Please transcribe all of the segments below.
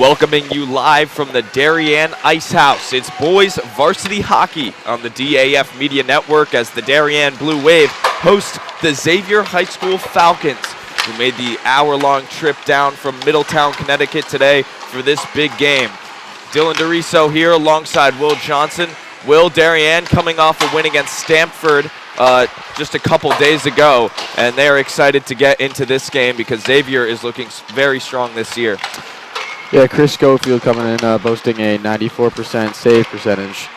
welcoming you live from the Darien Ice House. It's boys varsity hockey on the DAF Media Network as the Darien Blue Wave host the Xavier High School Falcons, who made the hour-long trip down from Middletown, Connecticut today for this big game. Dylan DeRiso here alongside Will Johnson. Will, Darien coming off a win against Stamford just a couple days ago, and they're excited to get into this game because Xavier is looking very strong this year. Yeah, Chris Schofield coming in, boasting a 94% save percentage.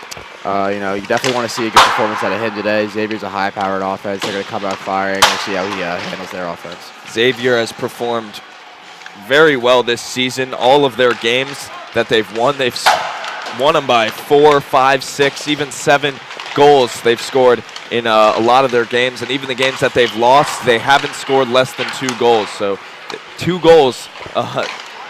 You definitely want to see a good performance out of him today. Xavier's a high-powered offense. They're going to come out firing and see how he handles their offense. Xavier has performed very well this season. All of their games that they've won them by 4, 5, 6, even 7 goals they've scored in a lot of their games. And even the games that they've lost, they haven't scored less than 2 goals. So 2 goals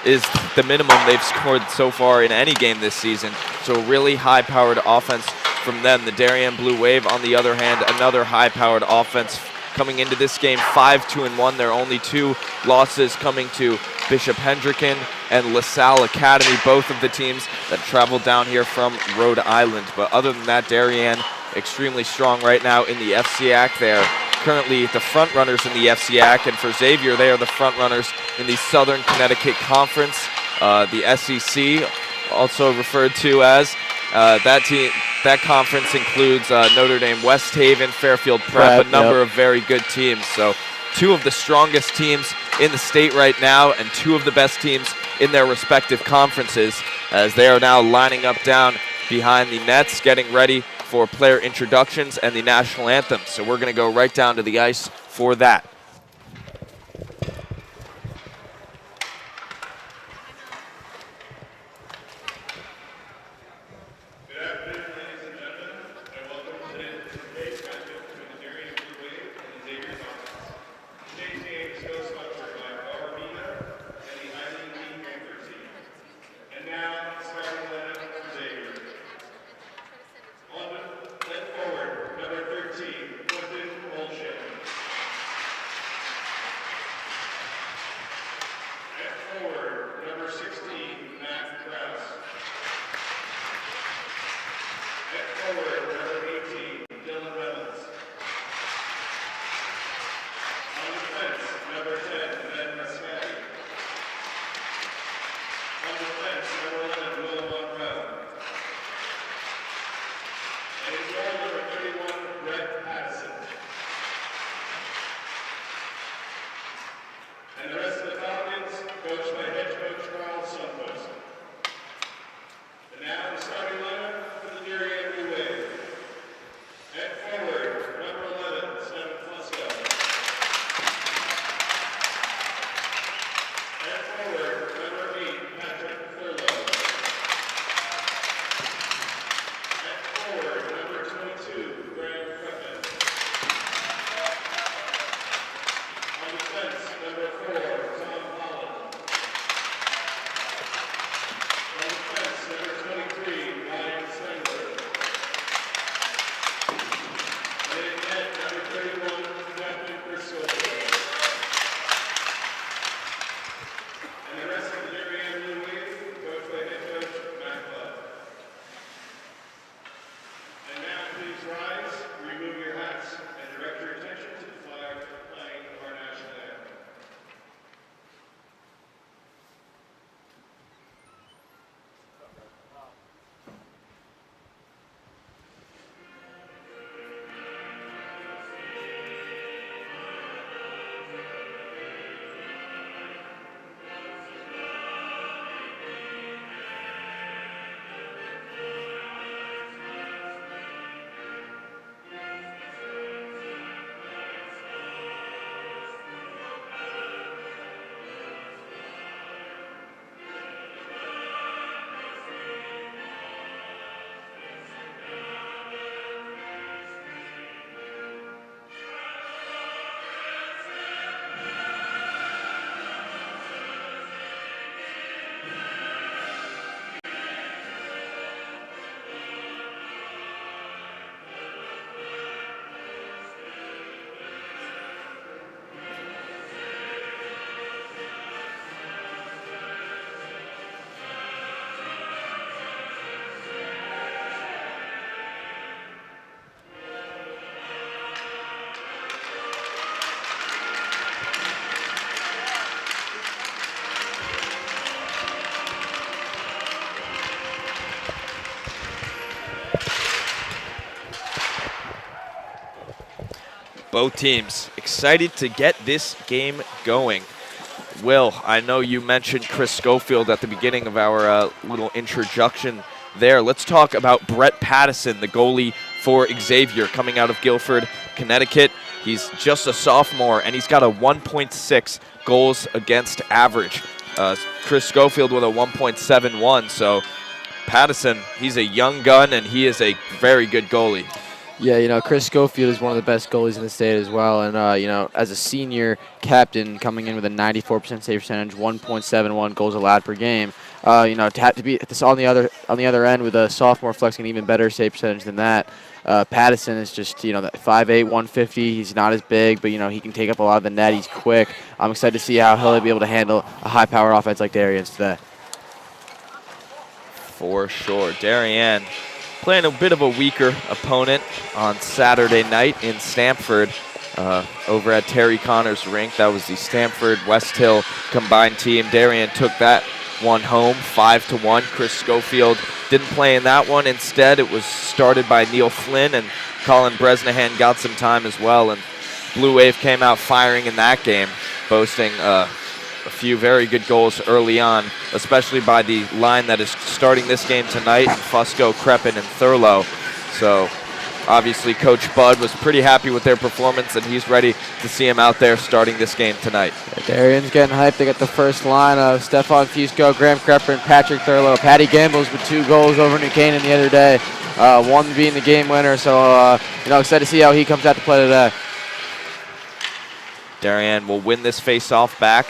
is the minimum they've scored so far in any game this season. So really high-powered offense from them. The Darien Blue Wave, on the other hand, another high-powered offense coming into this game, 5-2-1. Their only 2 losses coming to Bishop Hendricken and LaSalle Academy, both of the teams that traveled down here from Rhode Island. But other than that, Darien extremely strong right now in the FCAC. They are currently the front runners in the FCAC, and for Xavier, they are the front runners in the Southern Connecticut Conference, the SEC, also referred to as. That conference includes Notre Dame, West Haven, Fairfield Prep, a number of very good teams. So 2 of the strongest teams in the state right now and 2 of the best teams in their respective conferences, as they are now lining up down behind the nets, getting ready for player introductions and the national anthem. So we're going to go right down to the ice for that. Both teams excited to get this game going. Will, I know you mentioned Chris Schofield at the beginning of our little introduction there. Let's talk about Brett Pattison, the goalie for Xavier, coming out of Guilford, Connecticut. He's just a sophomore, and he's got a 1.6 goals against average. Chris Schofield with a 1.71, so Pattison, he's a young gun, and he is a very good goalie. Yeah, you know, Chris Schofield is one of the best goalies in the state as well. And, you know, as a senior captain coming in with a 94% save percentage, 1.71 goals allowed per game, you know, to be this on the other end with a sophomore flexing an even better save percentage than that. Pattison is just, you know, 5'8", 150. He's not as big, but, you know, he can take up a lot of the net. He's quick. I'm excited to see how he'll be able to handle a high-powered offense like Darien's today. For sure. Darien playing a bit of a weaker opponent on Saturday night in Stamford over at Terry Connor's rink. That was the Stamford-West Hill combined team. Darien took that one home, 5-1. Chris Schofield didn't play in that one. Instead, it was started by Neil Flynn, and Colin Bresnahan got some time as well. And Blue Wave came out firing in that game, boasting a few very good goals early on, especially by the line that is starting this game tonight, Fusco, Crepin, and Thurlow. So obviously Coach Bud was pretty happy with their performance, and he's ready to see him out there starting this game tonight. Darien's getting hyped. They got the first line of Stefan Fusco, Graham Crepin, Patrick Thurlow. Patty Gambles with 2 goals over New Canaan the other day, one being the game winner. So, you know, excited to see how he comes out to play today. Darien will win this face-off back.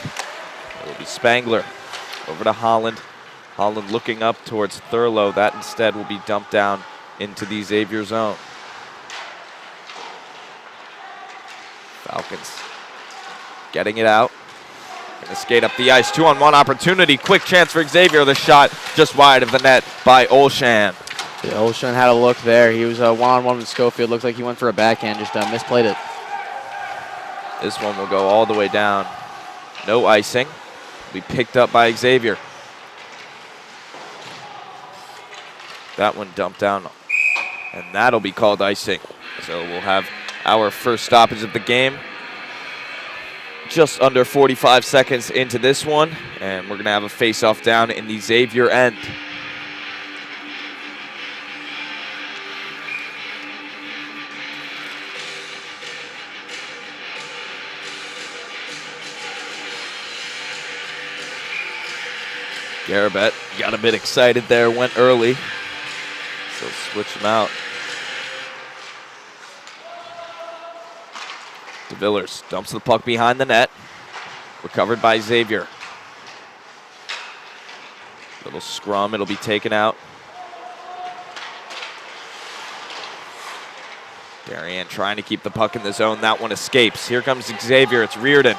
It'll be Spangler over to Holland. Holland looking up towards Thurlow. That instead will be dumped down into the Xavier zone. Falcons getting it out. Gonna skate up the ice. 2-on-1 opportunity. Quick chance for Xavier. The shot just wide of the net by Olshan. Yeah, Olshan had a look there. He was one-on-one with Schofield. Looked like he went for a backhand, just misplayed it. This one will go all the way down. No icing. Be picked up by Xavier. That one dumped down, and that'll be called icing. So we'll have our first stoppage of the game. Just under 45 seconds into this one, and we're gonna have a face-off down in the Xavier end. Garabet got a bit excited there, went early. So switch him out. DeVillers dumps the puck behind the net. Recovered by Xavier. Little scrum, it'll be taken out. Darien trying to keep the puck in the zone. That one escapes. Here comes Xavier. It's Reardon.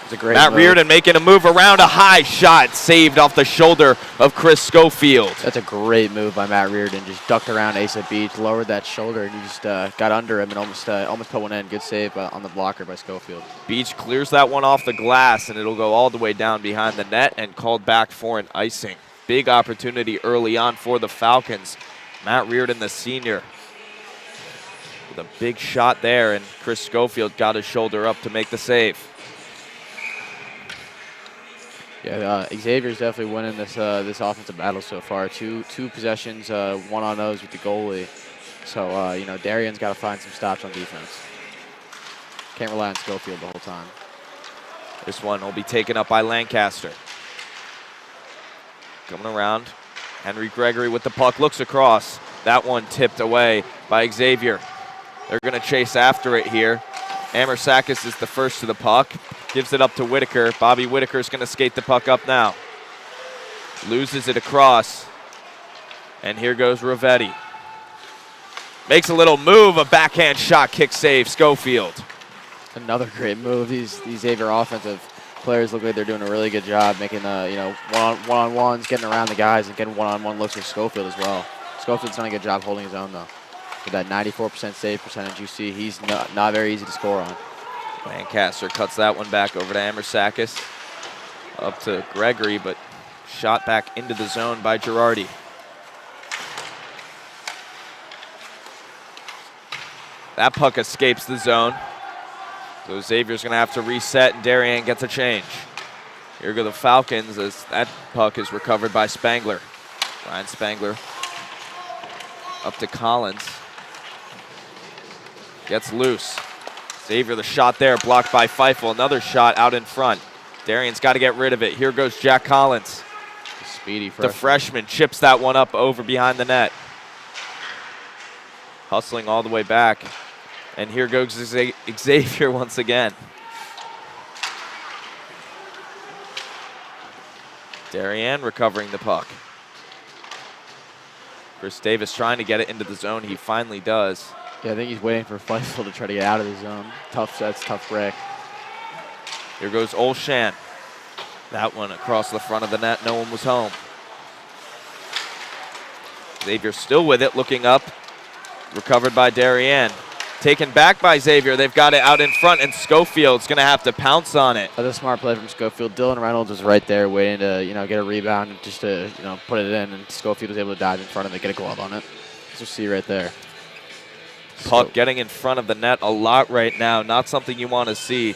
It's a great Matt move. Reardon making a move around, a high shot saved off the shoulder of Chris Schofield. That's a great move by Matt Reardon. Just ducked around Asa Beach, lowered that shoulder, and he just got under him and almost put one in. Good save on the blocker by Schofield. Beach clears that one off the glass, and it'll go all the way down behind the net and called back for an icing. Big opportunity early on for the Falcons. Matt Reardon, the senior, with a big shot there, and Chris Schofield got his shoulder up to make the save. Yeah, Xavier's definitely winning this offensive battle so far. Two possessions, one on those with the goalie. So you know, Darien's got to find some stops on defense. Can't rely on Schofield the whole time. This one will be taken up by Lancaster. Coming around, Henry Gregory with the puck, looks across. That one tipped away by Xavier. They're going to chase after it here. Amersakis is the first to the puck. Gives it up to Whitaker. Bobby Whitaker's going to skate the puck up now. Loses it across. And here goes Ravetti. Makes a little move, a backhand shot, kick save, Schofield. Another great move. These Xavier offensive players look like they're doing a really good job making one-on-ones, getting around the guys, and getting one-on-one looks with Schofield as well. Schofield's done a good job holding his own, though. With that 94% save percentage you see, he's not very easy to score on. Lancaster cuts that one back over to Amersakis. Up to Gregory, but shot back into the zone by Girardi. That puck escapes the zone. So Xavier's going to have to reset, and Darien gets a change. Here go the Falcons as that puck is recovered by Spangler. Ryan Spangler up to Collins. Gets loose. Xavier, the shot there, blocked by Feifel. Another shot out in front. Darien's got to get rid of it. Here goes Jack Collins. Speedy freshman. The freshman chips that one up over behind the net. Hustling all the way back. And here goes Xavier once again. Darien recovering the puck. Chris Davis trying to get it into the zone. He finally does. Yeah, I think he's waiting for Feifel to try to get out of the zone. That's tough break. Here goes Olshan. That one across the front of the net. No one was home. Xavier still with it, looking up. Recovered by Darien. Taken back by Xavier. They've got it out in front, and Schofield's going to have to pounce on it. That's a smart play from Schofield. Dylan Reynolds was right there waiting to, get a rebound and just to, put it in, and Schofield was able to dive in front and get a glove on it. As you see right there. Puck getting in front of the net a lot right now. Not something you want to see.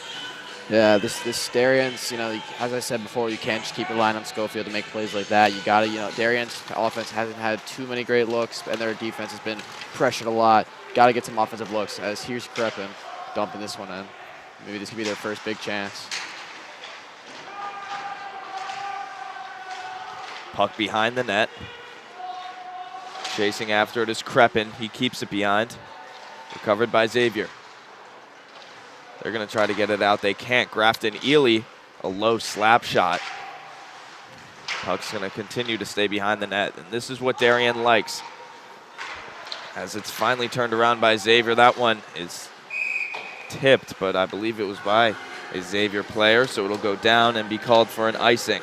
Yeah, this Darien's, as I said before, you can't just keep relying on Schofield to make plays like that. You got to, Darien's offense hasn't had too many great looks, and their defense has been pressured a lot. Got to get some offensive looks, as here's Kreppen dumping this one in. Maybe this could be their first big chance. Puck behind the net. Chasing after it is Kreppen. He keeps it behind. Recovered by Xavier. They're going to try to get it out. They can't. Grafton Ely, a low slap shot. Puck's going to continue to stay behind the net, and this is what Darien likes. As it's finally turned around by Xavier, that one is tipped, but I believe it was by a Xavier player, so it'll go down and be called for an icing.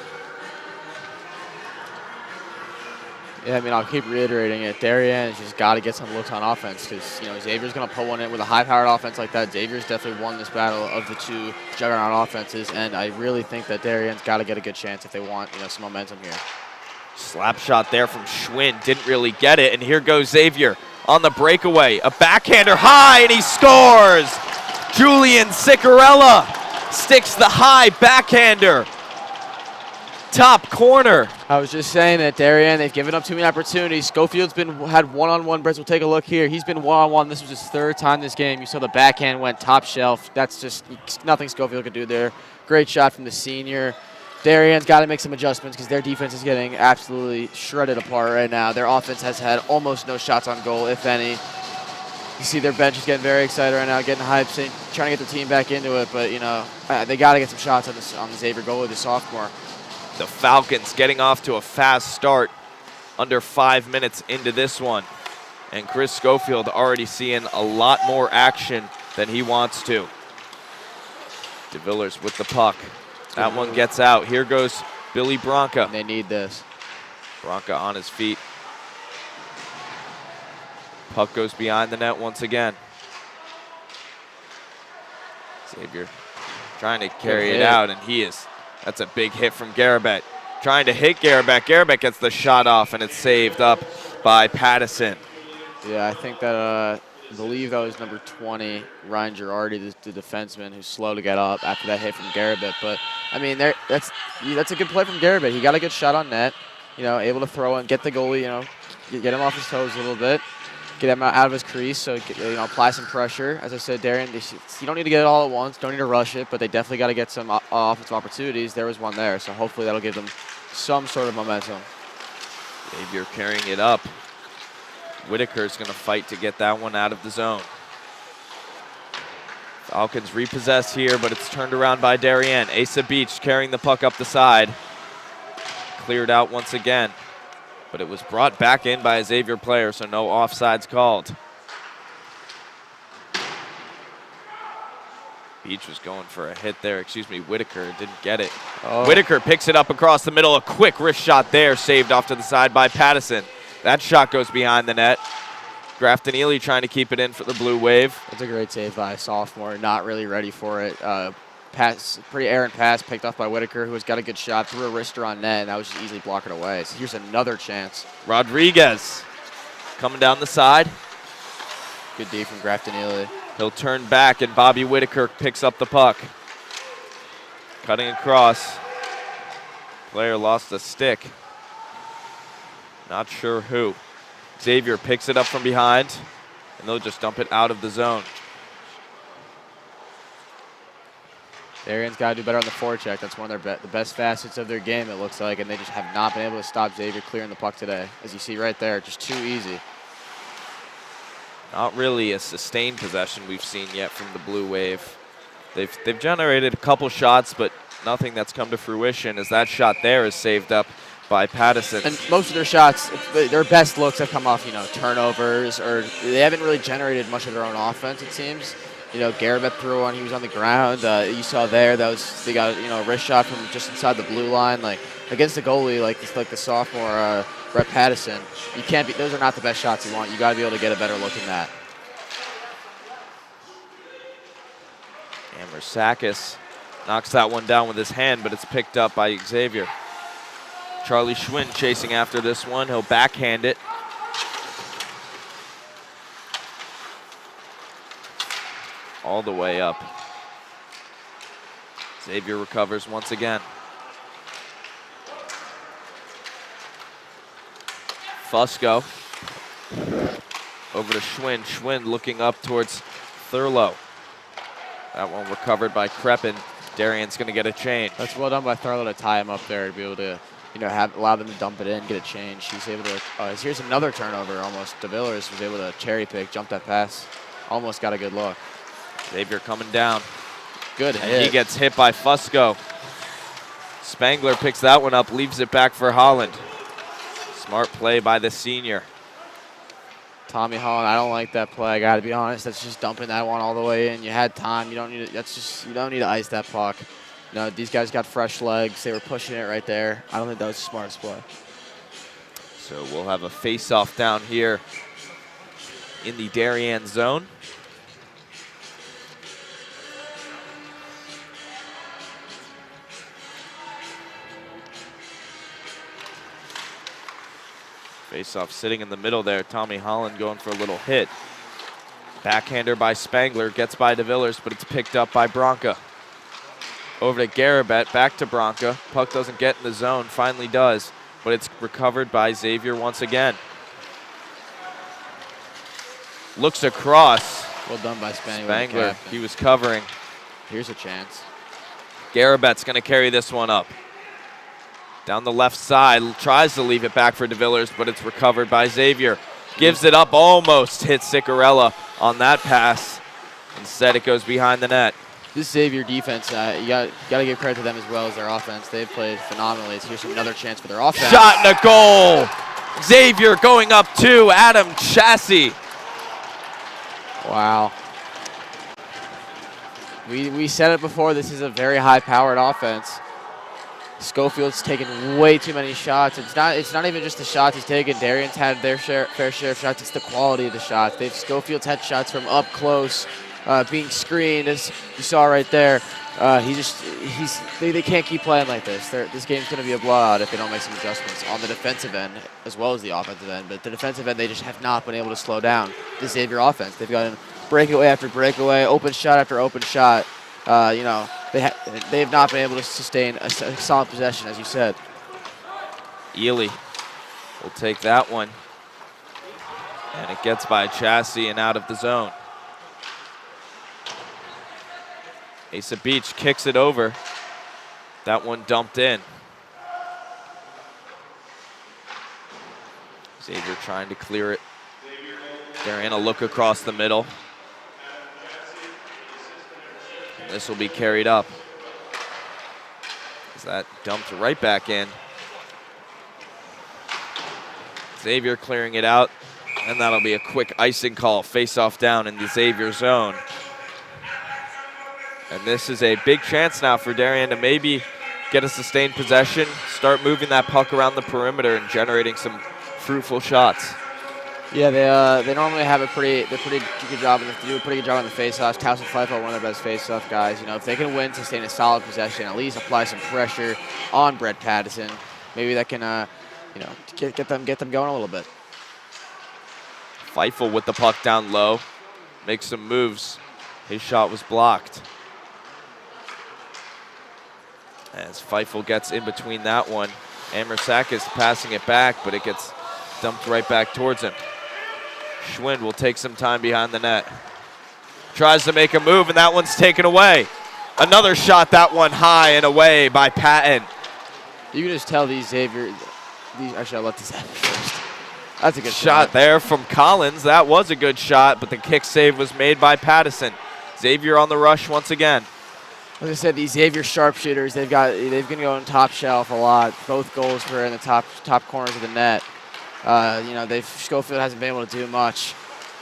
Yeah, I'll keep reiterating it. Darien has just got to get some looks on offense because, Xavier's going to put one in with a high-powered offense like that. Xavier's definitely won this battle of the two juggernaut offenses, and I really think that Darien's got to get a good chance if they want, some momentum here. Slap shot there from Schwinn. Didn't really get it, and here goes Xavier on the breakaway. A backhander high, and he scores! Julian Sicarella sticks the high backhander. Top corner. I was just saying that Darien, they've given up too many opportunities. Schofield's had one-on-one. Brett will take a look here. He's been one-on-one. This was his third time this game. You saw the backhand went top shelf. That's just nothing Schofield could do there. Great shot from the senior. Darien's got to make some adjustments because their defense is getting absolutely shredded apart right now. Their offense has had almost no shots on goal, if any. You see their bench is getting very excited right now, getting hyped, trying to get their team back into it. But, they got to get some shots on the Xavier goalie, the sophomore. The Falcons getting off to a fast start under 5 minutes into this one. And Chris Schofield already seeing a lot more action than he wants to. DeVillers with the puck. That one gets out. Here goes Billy Bronca. They need this. Bronca on his feet. Puck goes behind the net once again. Xavier trying to carry it out, and that's a big hit from Garabet. Trying to hit Garabet. Garabet gets the shot off, and it's saved up by Pattison. Yeah, I think that, I believe that was number 20, Ryan Girardi, the defenseman, who's slow to get up after that hit from Garabet. But, that's a good play from Garabet. He got a good shot on net, able to throw and get the goalie, get him off his toes a little bit, get him out of his crease, so, apply some pressure. As I said, Darien, you don't need to get it all at once, don't need to rush it, but they definitely got to get some offensive opportunities. There was one there, so hopefully that'll give them some sort of momentum. Xavier carrying it up. Whitaker's going to fight to get that one out of the zone. Falcons repossess here, but it's turned around by Darien. Asa Beach carrying the puck up the side. Cleared out once again, but it was brought back in by a Xavier player, so no offsides called. Beach was going for a hit there. Whitaker didn't get it. Whitaker picks it up across the middle. A quick wrist shot there, saved off to the side by Pattison. That shot goes behind the net. Grafton Ely trying to keep it in for the Blue Wave. That's a great save by a sophomore, not really ready for it. Pretty errant pass picked off by Whitaker, who has got a good shot, threw a wrister on net, and that was just easily blocking away. So here's another chance. Rodriguez coming down the side. Good D from Grafton Ely. He'll turn back, and Bobby Whitaker picks up the puck. Cutting across. Player lost a stick. Not sure who. Xavier picks it up from behind, and they'll just dump it out of the zone. Darien's got to do better on the forecheck. That's one of the best facets of their game, it looks like, and they just have not been able to stop Xavier clearing the puck today. As you see right there, just too easy. Not really a sustained possession we've seen yet from the Blue Wave. They've generated a couple shots, but nothing that's come to fruition, as that shot there is saved up by Pattison. And most of their shots, their best looks have come off, turnovers, or they haven't really generated much of their own offense, it seems. Garabet threw one, he was on the ground. You saw there, they got a wrist shot from just inside the blue line. Like, against the goalie, like the sophomore Brett Pattison, those are not the best shots you want. You got to be able to get a better look than that. And Versakis knocks that one down with his hand, but it's picked up by Xavier. Charlie Schwinn chasing after this one. He'll backhand it. All the way up. Xavier recovers once again. Fusco over to Schwinn. Schwinn looking up towards Thurlow. That one recovered by Kreppen. Darien's going to get a change. That's well done by Thurlow to tie him up there, to be able to allow them to dump it in, get a change. He's able to. Here's another turnover. Almost DeVillers was able to cherry pick, jump that pass, almost got a good look. Xavier coming down. Good and hit. He gets hit by Fusco. Spangler picks that one up, leaves it back for Holland. Smart play by the senior. Tommy Holland, I don't like that play. I got to be honest. That's just dumping that one all the way in. You had time. You don't need you don't need to ice that puck. These guys got fresh legs. They were pushing it right there. I don't think that was the smartest play. So we'll have a face-off down here in the Darien zone. Face-off sitting in the middle there. Tommy Holland going for a little hit. Backhander by Spangler. Gets by DeVillers, but it's picked up by Bronca. Over to Garabet. Back to Bronca. Puck doesn't get in the zone. Finally does. But it's recovered by Xavier once again. Looks across. Well done by Spangler. Spangler, he was covering. Here's a chance. Garabet's going to carry this one up. Down the left side, tries to leave it back for DeVillers, but it's recovered by Xavier. Gives it up, almost hits Ciccarella on that pass. Instead, it goes behind the net. This Xavier defense, you got to give credit to them as well as their offense. They've played phenomenally. Here's another chance for their offense. Shot and a goal. Xavier going up to Adam Chassis. Wow. We said it before, this is a very high-powered offense. Schofield's taken way too many shots. It's not even just the shots he's taken. Darien's had their fair share of shots. It's the quality of the shots. Schofield's had shots from up close, being screened, as you saw right there. They can't keep playing like this. This game's going to be a blowout if they don't make some adjustments on the defensive end as well as the offensive end. But the defensive end, they just have not been able to slow down the Xavier offense. They've gotten breakaway after breakaway, open shot after open shot. They have not been able to sustain a solid possession, as you said. Ely will take that one. And it gets by Chassis and out of the zone. Asa Beach kicks it over. That one dumped in. Xavier trying to clear it. Darien a look across the middle. This will be carried up. Is that dumped right back in. Xavier clearing it out, and that'll be a quick icing call. Face-off down in the Xavier zone. And this is a big chance now for Darien to maybe get a sustained possession, start moving that puck around the perimeter and generating some fruitful shots. Yeah, they normally have a pretty good job, and they do a pretty good job on the faceoffs. Towson Feifel, one of their best faceoff guys. If they can win, sustain a solid possession, at least apply some pressure on Brett Pattison, maybe that can get them going a little bit. Feifel with the puck down low, makes some moves His shot was blocked. As Feifel gets in between that one. Amersakis passing it back, but it gets dumped right back towards him. Schwind will take some time behind the net. Tries to make a move, and that one's taken away. Another shot, that one high and away by Patton. You can just tell these Xavier, actually I'll let this happen first. That's a good shot there from Collins. That was a good shot, but the kick save was made by Pattison. Xavier on the rush once again. Like I said, these Xavier sharpshooters, they've been going top shelf a lot. Both goals were in the top corners of the net. Schofield hasn't been able to do much,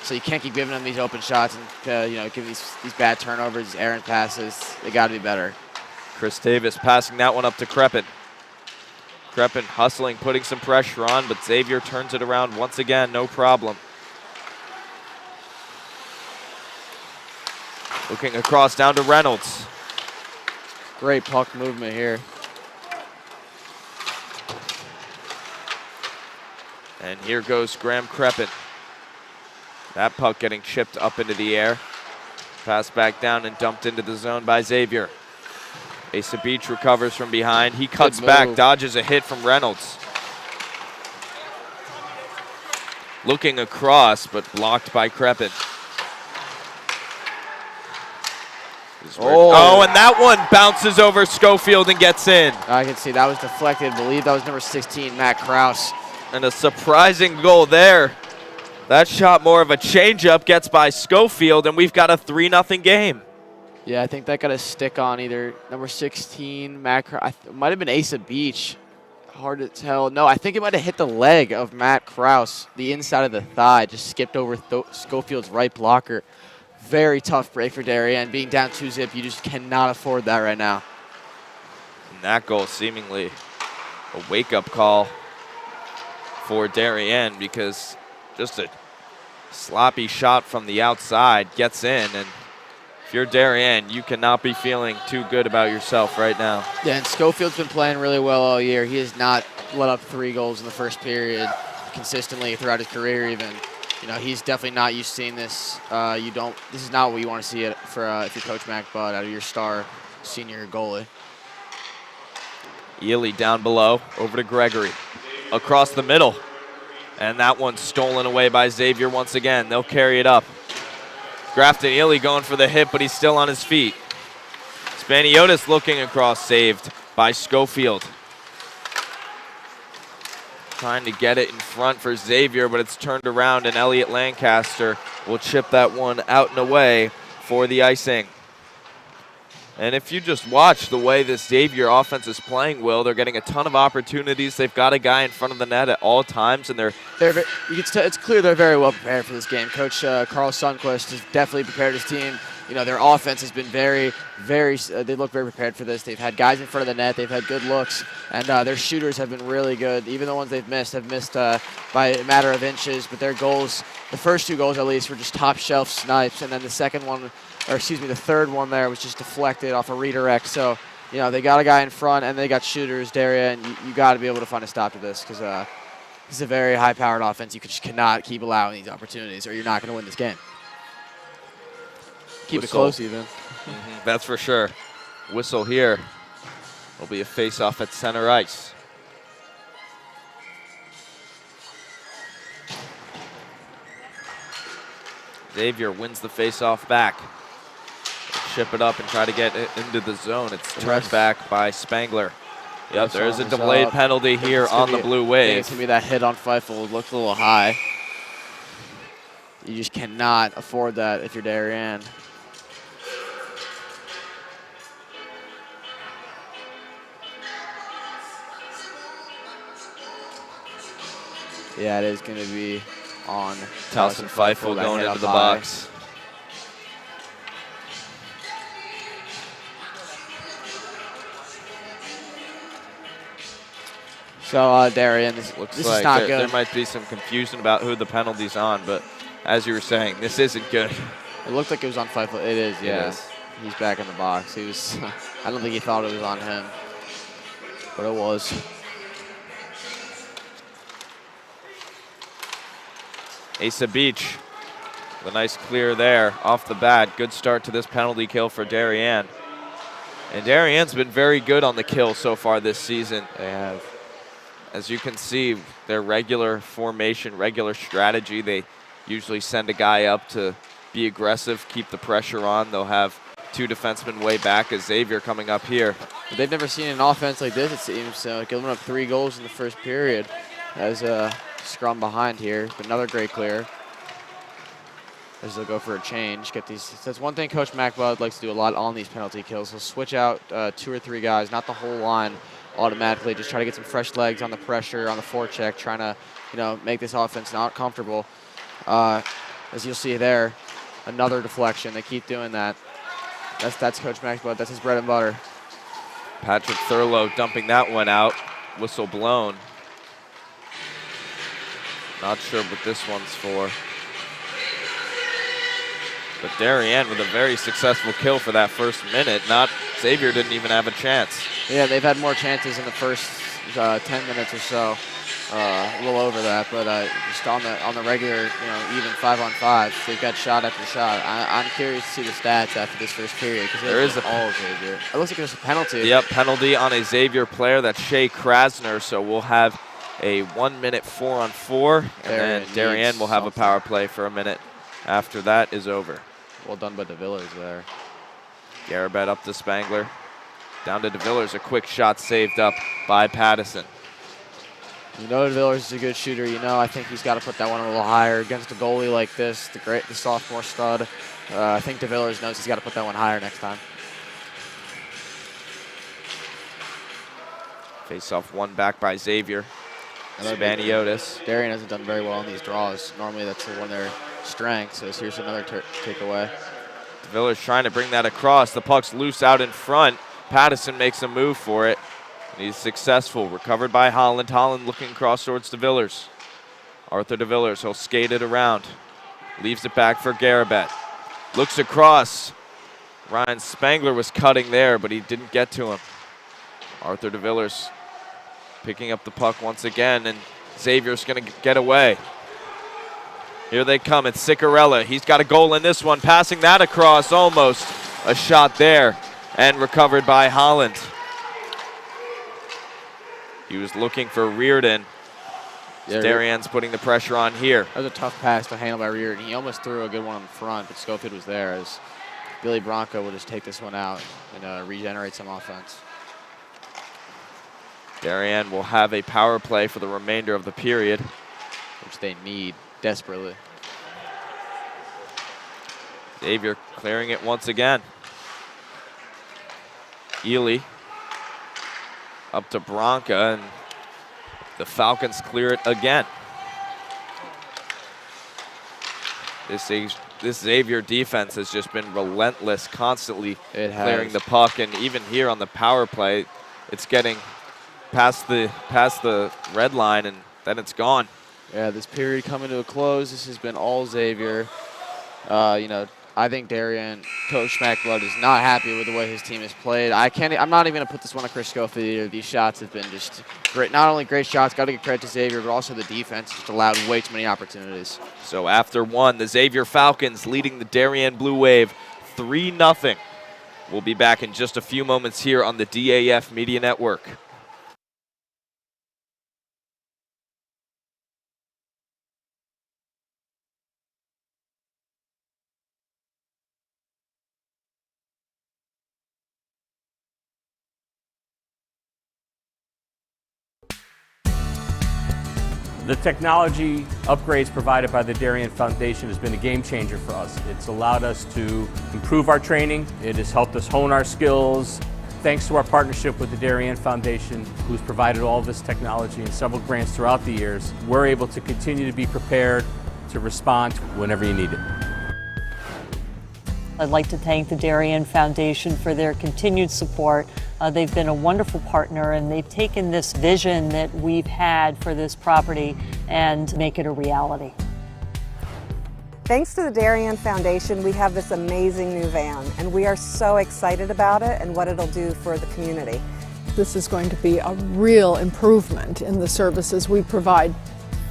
so you can't keep giving them these open shots and giving these bad turnovers, these errant passes. They got to be better. Chris Davis passing that one up to Kreppen. Kreppen hustling, putting some pressure on, but Xavier turns it around once again, no problem. Looking across down to Reynolds. Great puck movement here. And here goes Graham Kreppen. That puck getting chipped up into the air. Passed back down and dumped into the zone by Xavier. Asa Beach recovers from behind. He cuts back, dodges a hit from Reynolds. Looking across, but blocked by Kreppen. Oh, and that one bounces over Schofield and gets in. I can see that was deflected. I believe that was number 16, Matt Krause. And a surprising goal there. That shot more of a changeup, gets by Schofield, and we've got a 3-0 game. Yeah, I think that got a stick on either number 16, Matt Krause. It might have been Asa Beach. Hard to tell. No, I think it might have hit the leg of Matt Krause, the inside of the thigh, just skipped over Schofield's right blocker. Very tough break for Darien. Being down 2-0, you just cannot afford that right now. And that goal seemingly a wake-up call for Darien, because just a sloppy shot from the outside gets in, and if you're Darien, you cannot be feeling too good about yourself right now. Yeah, and Schofield's been playing really well all year. He has not let up 3 goals in the first period consistently throughout his career even. He's definitely not used to seeing this. This is not what you want to see it for if you're Coach Mac Budd out of your star senior goalie. Ely down below, over to Gregory. Across the middle. And that one's stolen away by Xavier once again. They'll carry it up. Grafton Ely going for the hit, but he's still on his feet. Spaniotis looking across, saved by Schofield. Trying to get it in front for Xavier, but it's turned around, and Elliot Lancaster will chip that one out and away for the icing. And if you just watch the way this Xavier offense is playing, Will, they're getting a ton of opportunities. They've got a guy in front of the net at all times, and it's clear they're very well prepared for this game. Coach Carl Sundquist has definitely prepared his team. Their offense has been very, they look very prepared for this. They've had guys in front of the net. They've had good looks, and their shooters have been really good. Even the ones they've missed have missed by a matter of inches, but their goals, the first 2 goals at least, were just top shelf snipes, and then the third one there was just deflected off a redirect. So, they got a guy in front, and they got shooters, Darien, and you got to be able to find a stop to this, because this is a very high-powered offense. You just cannot keep allowing these opportunities, or you're not going to win this game. Keep it close even. That's for sure. Whistle here. It'll be a face-off at center ice. Xavier wins the face-off back. Chip it up and try to get it into the zone. It's turned back by Spangler. Yep, there's a delayed penalty here on the Blue Wave. It's going to be that hit on Feifel. It looks a little high. You just cannot afford that if you're Darien. Yeah, it is going to be on Towson Feifel going into the box. So, Darien, this is not good. There might be some confusion about who the penalty's on, but as you were saying, this isn't good. It looked like it was on Feifel. It is, yeah. It is. He's back in the box. He was. I don't think he thought it was on him, but it was. Asa Beach The nice clear there off the bat. Good start to this penalty kill for Darien. And Darien's been very good on the kill so far this season. They have. As you can see, their regular formation, regular strategy, they usually send a guy up to be aggressive, keep the pressure on. They'll have two defensemen way back as Xavier coming up here. But they've never seen an offense like this, it seems. Giving up 3 goals in the first period as a scrum behind here. But another great clear. As they'll go for a change. Get these. That's one thing Coach McBud likes to do a lot on these penalty kills. He'll switch out 2 or 3 guys, not the whole line automatically. Just try to get some fresh legs on the pressure, on the forecheck, trying to, make this offense not comfortable. As you'll see there, another deflection. They keep doing that. That's Coach McBud. That's his bread and butter. Patrick Thurlow dumping that one out. Whistle blown. Not sure what this one's for. But Darien with a very successful kill for that first minute. Xavier didn't even have a chance. Yeah, they've had more chances in the first 10 minutes or so. A little over that, but just on the regular, even 5-on-5, they've got shot after shot. I'm curious to see the stats after this first period because there is all Xavier. It looks like there's a penalty. Yep, penalty on a Xavier player. That's Shea Krasner. So we'll have a 1 minute 4-on-4, and then Darien will have a power play for a minute after that is over. Well done by the Villers there. Garabet up to Spangler. Down to DeVillers, a quick shot saved up by Pattison. DeVillers is a good shooter. I think he's got to put that one a little higher against a goalie like this, the sophomore stud. I think DeVillers knows he's got to put that one higher next time. Face off one back by Xavier. Spaniotis. Darien hasn't done very well in these draws. Normally that's one of their strengths, so here's another takeaway. DeVillers trying to bring that across. The puck's loose out in front. Pattison makes a move for it. He's successful. Recovered by Holland. Holland looking across towards DeVillers. Arthur DeVillers, he'll skate it around. Leaves it back for Garabet. Looks across. Ryan Spangler was cutting there, but he didn't get to him. Arthur DeVillers picking up the puck once again, and Xavier's going to get away. Here they come. It's Ciccarella. He's got a goal in this one. Passing that across, almost a shot there, and recovered by Holland. He was looking for Reardon. Yeah, Darien's putting the pressure on here. That was a tough pass to handle by Reardon. He almost threw a good one in front, but Schofield was there as Billy Bronco will just take this one out and regenerate some offense. Darien will have a power play for the remainder of the period, which they need desperately. Xavier clearing it once again. Ely up to Bronca, and the Falcons clear it again. This Xavier defense has just been relentless, constantly clearing the puck, and even here on the power play, it's getting past the red line, and then it's gone. Yeah, this period coming to a close. This has been all Xavier. I think Darien, Coach McBud, is not happy with the way his team has played. I'm not even going to put this one on Chris Schofield either. These shots have been just great. Not only great shots, got to give credit to Xavier, but also the defense just allowed way too many opportunities. So after one, the Xavier Falcons leading the Darien Blue Wave 3-0. We'll be back in just a few moments here on the DAF Media Network. The technology upgrades provided by the Darien Foundation has been a game changer for us. It's allowed us to improve our training. It has helped us hone our skills. Thanks to our partnership with the Darien Foundation, who's provided all this technology and several grants throughout the years, we're able to continue to be prepared to respond whenever you need it. I'd like to thank the Darien Foundation for their continued support. They've been a wonderful partner, and they've taken this vision that we've had for this property and make it a reality. Thanks to the Darien Foundation, we have this amazing new van, and we are so excited about it and what it'll do for the community. This is going to be a real improvement in the services we provide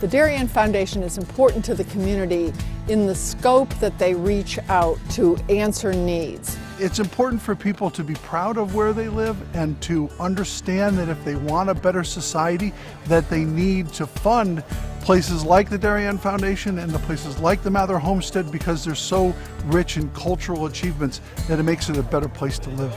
The Darien Foundation is important to the community in the scope that they reach out to answer needs. It's important for people to be proud of where they live and to understand that if they want a better society, that they need to fund places like the Darien Foundation and the places like the Mather Homestead, because they're so rich in cultural achievements that it makes it a better place to live.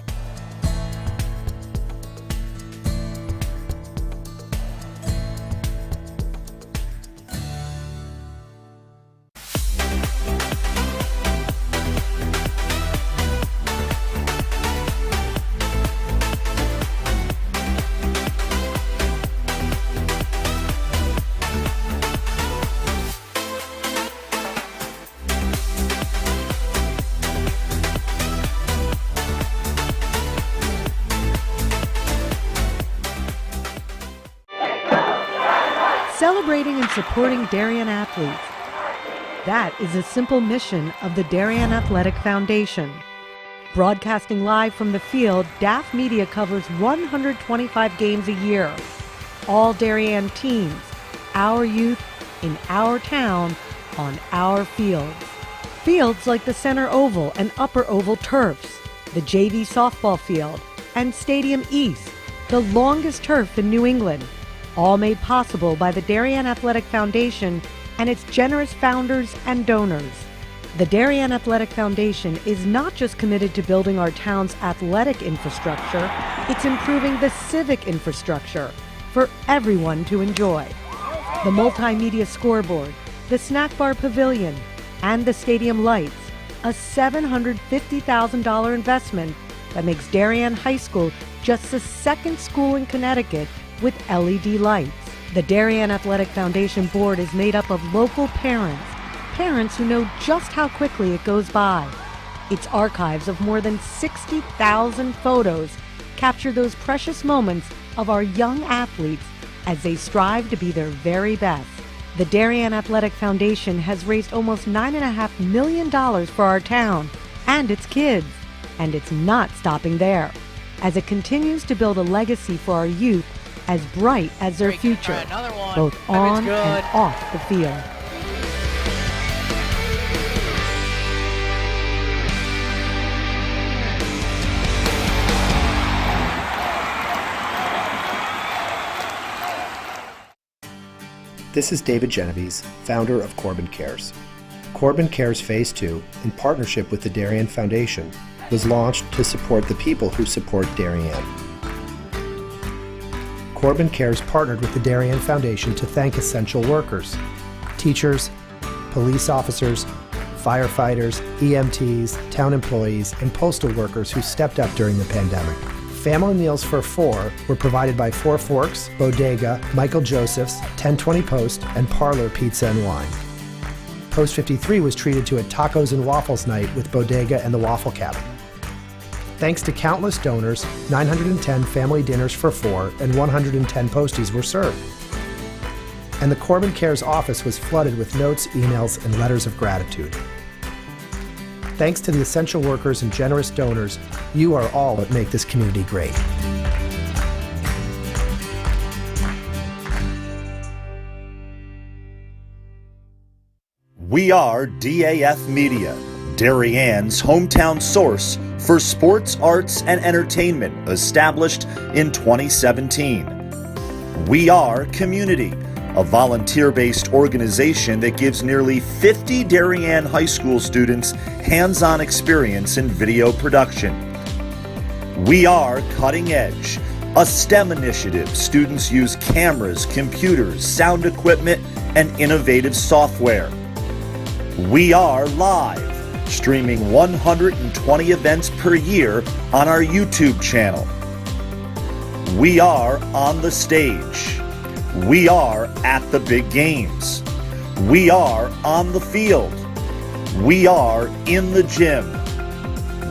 Celebrating and supporting Darien athletes. That is a simple mission of the Darien Athletic Foundation. Broadcasting live from the field, DAF Media covers 125 games a year. All Darien teams, our youth, in our town, on our fields. Fields like the Center Oval and Upper Oval turfs, the JV softball field, and Stadium East, the longest turf in New England. All made possible by the Darien Athletic Foundation and its generous founders and donors. The Darien Athletic Foundation is not just committed to building our town's athletic infrastructure, it's improving the civic infrastructure for everyone to enjoy. The multimedia scoreboard, the snack bar pavilion, and the stadium lights, a $750,000 investment that makes Darien High School just the second school in Connecticut with LED lights. The Darien Athletic Foundation board is made up of local parents who know just how quickly it goes by. Its archives of more than 60,000 photos capture those precious moments of our young athletes as they strive to be their very best. The Darien Athletic Foundation has raised almost $9.5 million for our town and its kids, and it's not stopping there, as it continues to build a legacy for our youth as bright as their future, both on and off the field. This is David Genovese, founder of Corbin Cares. Corbin Cares Phase 2, in partnership with the Darien Foundation, was launched to support the people who support Darien. Corbin Cares partnered with the Darien Foundation to thank essential workers, teachers, police officers, firefighters, EMTs, town employees, and postal workers who stepped up during the pandemic. Family meals for four were provided by Four Forks, Bodega, Michael Joseph's, 1020 Post, and Parlor Pizza and Wine. Post 53 was treated to a tacos and waffles night with Bodega and the Waffle Cabin. Thanks to countless donors, 910 family dinners for four and 110 posties were served. And the Corbin Cares office was flooded with notes, emails, and letters of gratitude. Thanks to the essential workers and generous donors, you are all that make this community great. We are DAF Media, Darien's hometown source for sports, arts, and entertainment, established in 2017. We Are Community, a volunteer-based organization that gives nearly 50 Darien High School students hands-on experience in video production. We Are Cutting Edge, a STEM initiative. Students use cameras, computers, sound equipment, and innovative software. We Are Live, streaming 120 events per year on our YouTube channel. We Are On the Stage. We Are At the Big Games. We Are On the Field. We Are In the Gym.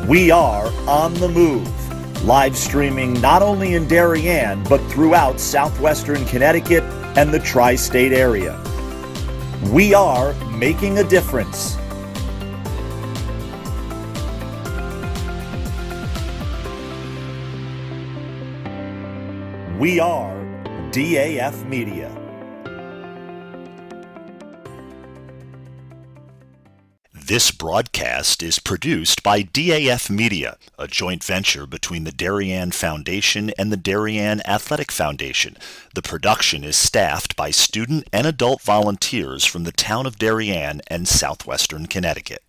We Are On the Move, live streaming not only in Darien, but throughout southwestern Connecticut and the tri-state area. We are making a difference. We are DAF Media. This broadcast is produced by DAF Media, a joint venture between the Darien Foundation and the Darien Athletic Foundation. The production is staffed by student and adult volunteers from the town of Darien and southwestern Connecticut.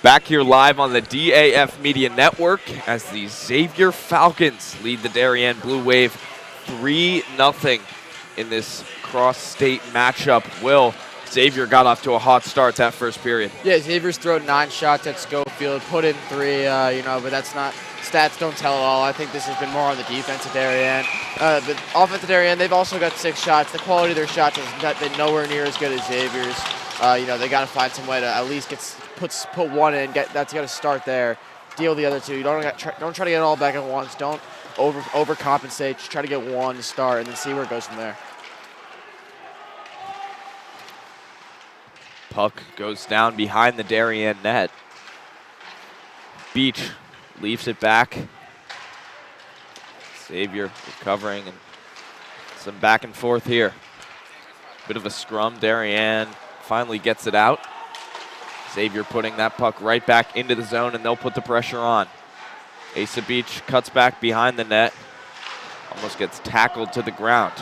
Back here live on the DAF Media Network as the Xavier Falcons lead the Darien Blue Wave 3-0 in this cross-state matchup. Will, Xavier got off to a hot start that first period. Yeah, Xavier's thrown 9 shots at Schofield, put in 3, but that's not, stats don't tell it all. I think this has been more on the defense of Darien. The offense of Darien, they've also got 6 shots. The quality of their shots has been nowhere near as good as Xavier's. They got to find some way to at least put one in. That's got to start there. Deal the other 2. You don't try to get it all back at once. Don't overcompensate. Just try to get one to start and then see where it goes from there. Puck goes down behind the Darien net. Beach leaves it back. Xavier recovering and some back and forth here. Bit of a scrum. Darien finally gets it out. Xavier putting that puck right back into the zone, and they'll put the pressure on. Asa Beach cuts back behind the net. Almost gets tackled to the ground.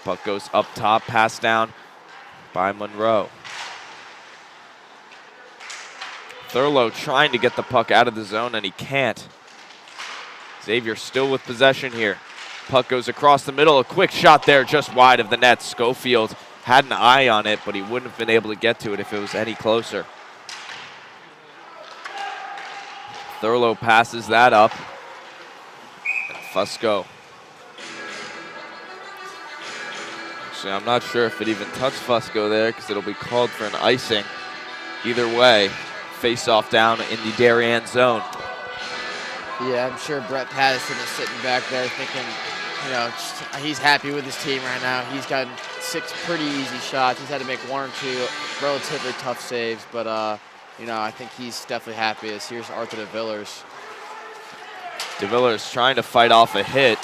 Puck goes up top, pass down by Monroe. Thurlow trying to get the puck out of the zone, and he can't. Xavier still with possession here. Puck goes across the middle. A quick shot there just wide of the net. Schofield had an eye on it, but he wouldn't have been able to get to it if it was any closer. Thurlow passes that up. And Fusco. Actually, I'm not sure if it even touched Fusco there because it'll be called for an icing. Either way, face-off down in the Darien zone. Yeah, I'm sure Brett Patterson is sitting back there thinking, he's happy with his team right now. He's gotten 6 pretty easy shots. He's had to make 1 or 2 relatively tough saves, but I think he's definitely happy. As here's Arthur DeVillers. DeVillers trying to fight off a hit.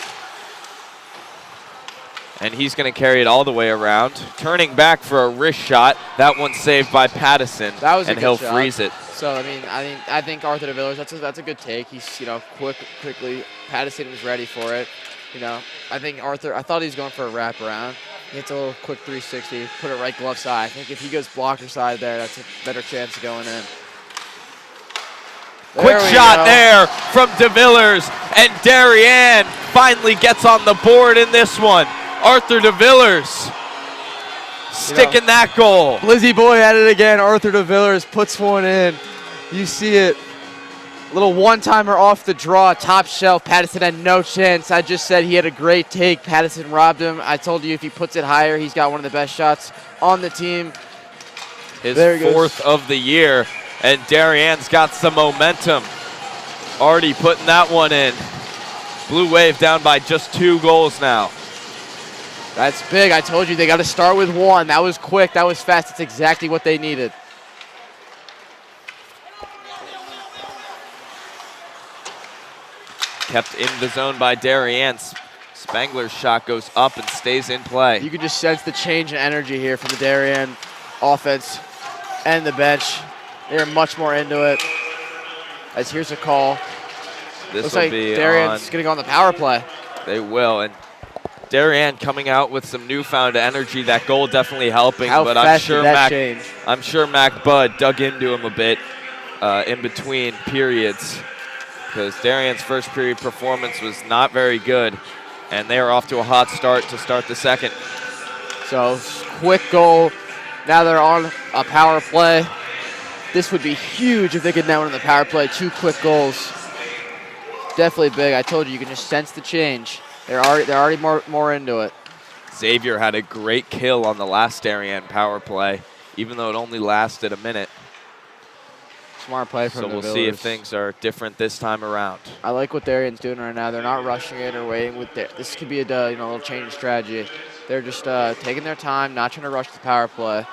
And he's going to carry it all the way around. Turning back for a wrist shot. That one's saved by Pattison. That was a and good he'll shot. freeze it. So I think Arthur DeVillers, that's a good take. He's quickly. Pattison was ready for it. I think Arthur. I thought he was going for a wraparound. He hits a little quick 360. Put it right glove side. I think if he goes blocker side there, that's a better chance of going in. Quick shot there from DeVillers, and Darien finally gets on the board in this one. Arthur DeVillers sticking that goal. Blizzy boy at it again. Arthur DeVillers puts one in. You see it. Little one-timer off the draw, top shelf. Pattison had no chance. I just said he had a great take. Pattison robbed him. I told you if he puts it higher, he's got one of the best shots on the team. His 4th of the year, and Darien's got some momentum. Already putting that one in. Blue Wave down by just 2 goals now. That's big. I told you they got to start with 1. That was quick. That was fast. That's exactly what they needed. Kept in the zone by Darien. Spangler's shot goes up and stays in play. You can just sense the change in energy here from the Darien offense and the bench. They're much more into it. As here's a call. This will be Darien's going to go on the power play. They will, and Darien coming out with some newfound energy. That goal definitely helping. But I'm sure Mac Budd dug into him a bit in between periods, because Darien's first period performance was not very good, and they are off to a hot start to start the second. So quick goal. Now they're on a power play. This would be huge if they could now win the power play. 2 quick goals. Definitely big. I told you can just sense the change. They're already more into it. Xavier had a great kill on the last Darien power play, even though it only lasted a minute. Smart play from So we'll see if things are different this time around. I like what Darien's doing right now. They're not rushing it or waiting with this could be a little change in strategy. They're just taking their time, not trying to rush the power play,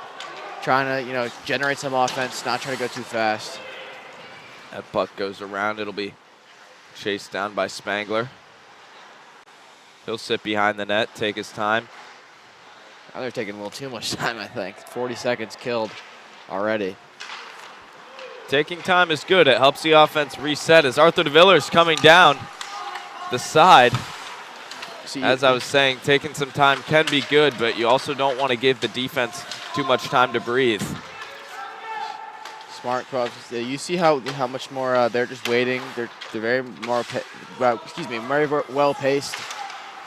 trying to generate some offense, not trying to go too fast. That puck goes around. It'll be chased down by Spangler. He'll sit behind the net, take his time. Now they're taking a little too much time, I think. 40 seconds killed already. Taking time is good. It helps the offense reset as Arthur DeVillers coming down the side. As I was saying, taking some time can be good, but you also don't want to give the defense too much time to breathe. Smart clubs. You see how much more they're just waiting. They're very more very well paced.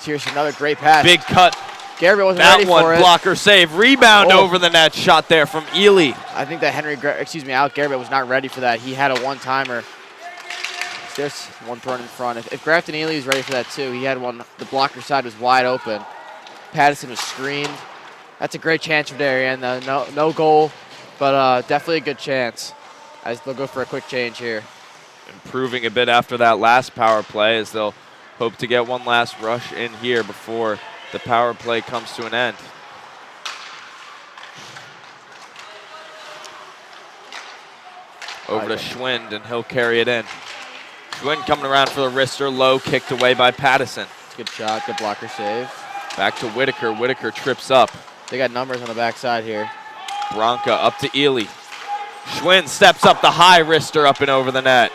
Here's another great pass. Big cut. Gabriel wasn't ready for it. That one blocker save. Rebound over the net shot there from Ely. I think that Alec Gabriel was not ready for that. He had a one-timer. There's one point in front. If Grafton Ely was ready for that too, he had one. The blocker side was wide open. Patterson was screened. That's a great chance for Darien. No goal, but definitely a good chance. As they'll go for a quick change here. Improving a bit after that last power play, as they'll hope to get one last rush in here before the power play comes to an end. Over to Schwind, and he'll carry it in. Schwind coming around for the wrister, low, kicked away by Pattison. Good shot, good blocker save. Back to Whitaker. Whitaker trips up. They got numbers on the backside here. Bronca up to Ely. Schwind steps up the high wrister up and over the net.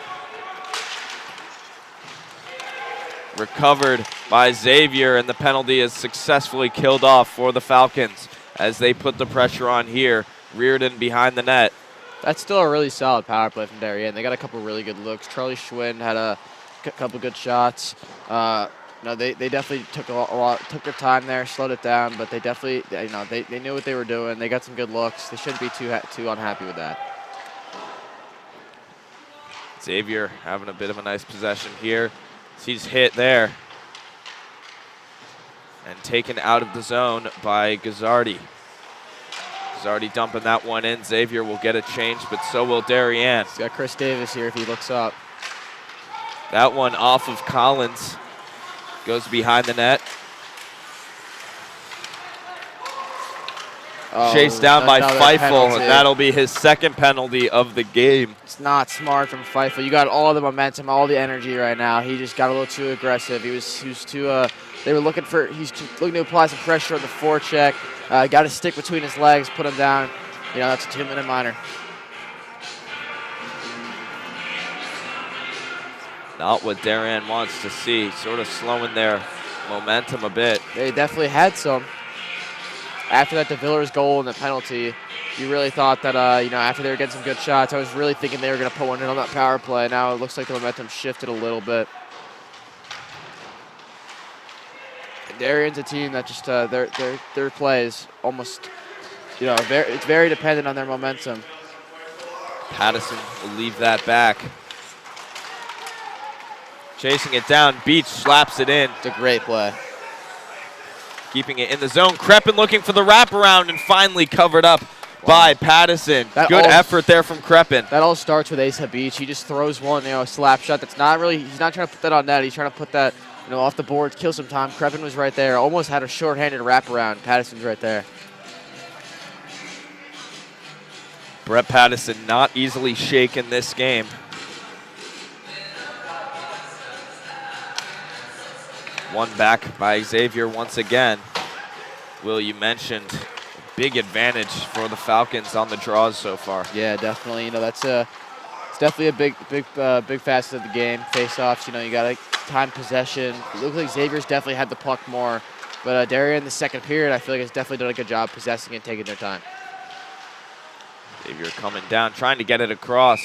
Recovered by Xavier, and the penalty is successfully killed off for the Falcons as they put the pressure on here. Reardon behind the net. That's still a really solid power play from Darien. They got a couple really good looks. Charlie Schwind had a couple good shots. They definitely took their time there, slowed it down, but they definitely, they knew what they were doing. They got some good looks. They shouldn't be too unhappy with that. Xavier having a bit of a nice possession here. He's hit there and taken out of the zone by Gazzardi. Gazzardi dumping that one in. Xavier will get a change, but so will Darien. He's got Chris Davis here if he looks up. That one off of Collins. Goes behind the net. Chased down by Feifel, and that'll be his second penalty of the game. It's not smart from Feifel. You got all the momentum, all the energy right now. He just got a little too aggressive. He was too. They were looking to apply some pressure on the forecheck. Got his stick between his legs, put him down. That's a 2-minute minor. Not what Darien wants to see. Sort of slowing their momentum a bit. They definitely had some. After that DeVillers goal and the penalty, you really thought that, after they were getting some good shots, I was really thinking they were going to put one in on that power play. Now it looks like the momentum shifted a little bit. And Darien's a team that just, their plays almost, it's very dependent on their momentum. Pattison will leave that back. Chasing it down, Beach slaps it in. It's a great play. Keeping it in the zone. Crepin looking for the wraparound and finally covered up by Pattison. Good effort there from Crepin. That all starts with Asa Beach. He just throws one, a slap shot that's not really, he's not trying to put that on net. He's trying to put that, off the board, kill some time. Crepin was right there. Almost had a short-handed wraparound. Pattison's right there. Brett Pattison not easily shaken this game. One back by Xavier once again. Will, you mentioned a big advantage for the Falcons on the draws so far. Yeah, definitely. It's definitely a big facet of the game. Face-offs, you got time possession. It looks like Xavier's definitely had the puck more, but Darien in the second period, I feel like has definitely done a good job possessing and taking their time. Xavier coming down, trying to get it across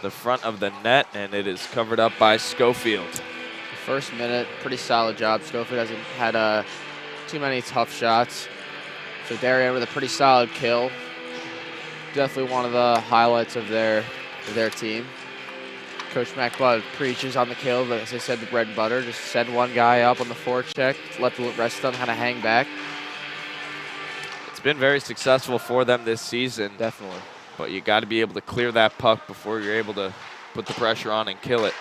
the front of the net, and it is covered up by Schofield. First minute, pretty solid job. Schofield hasn't had too many tough shots. So Darien with a pretty solid kill. Definitely one of the highlights of their team. Coach McBudd preaches on the kill, but as I said, the bread and butter. Just send one guy up on the forecheck, let the rest of them kind of hang back. It's been very successful for them this season. Definitely. But you got to be able to clear that puck before you're able to put the pressure on and kill it.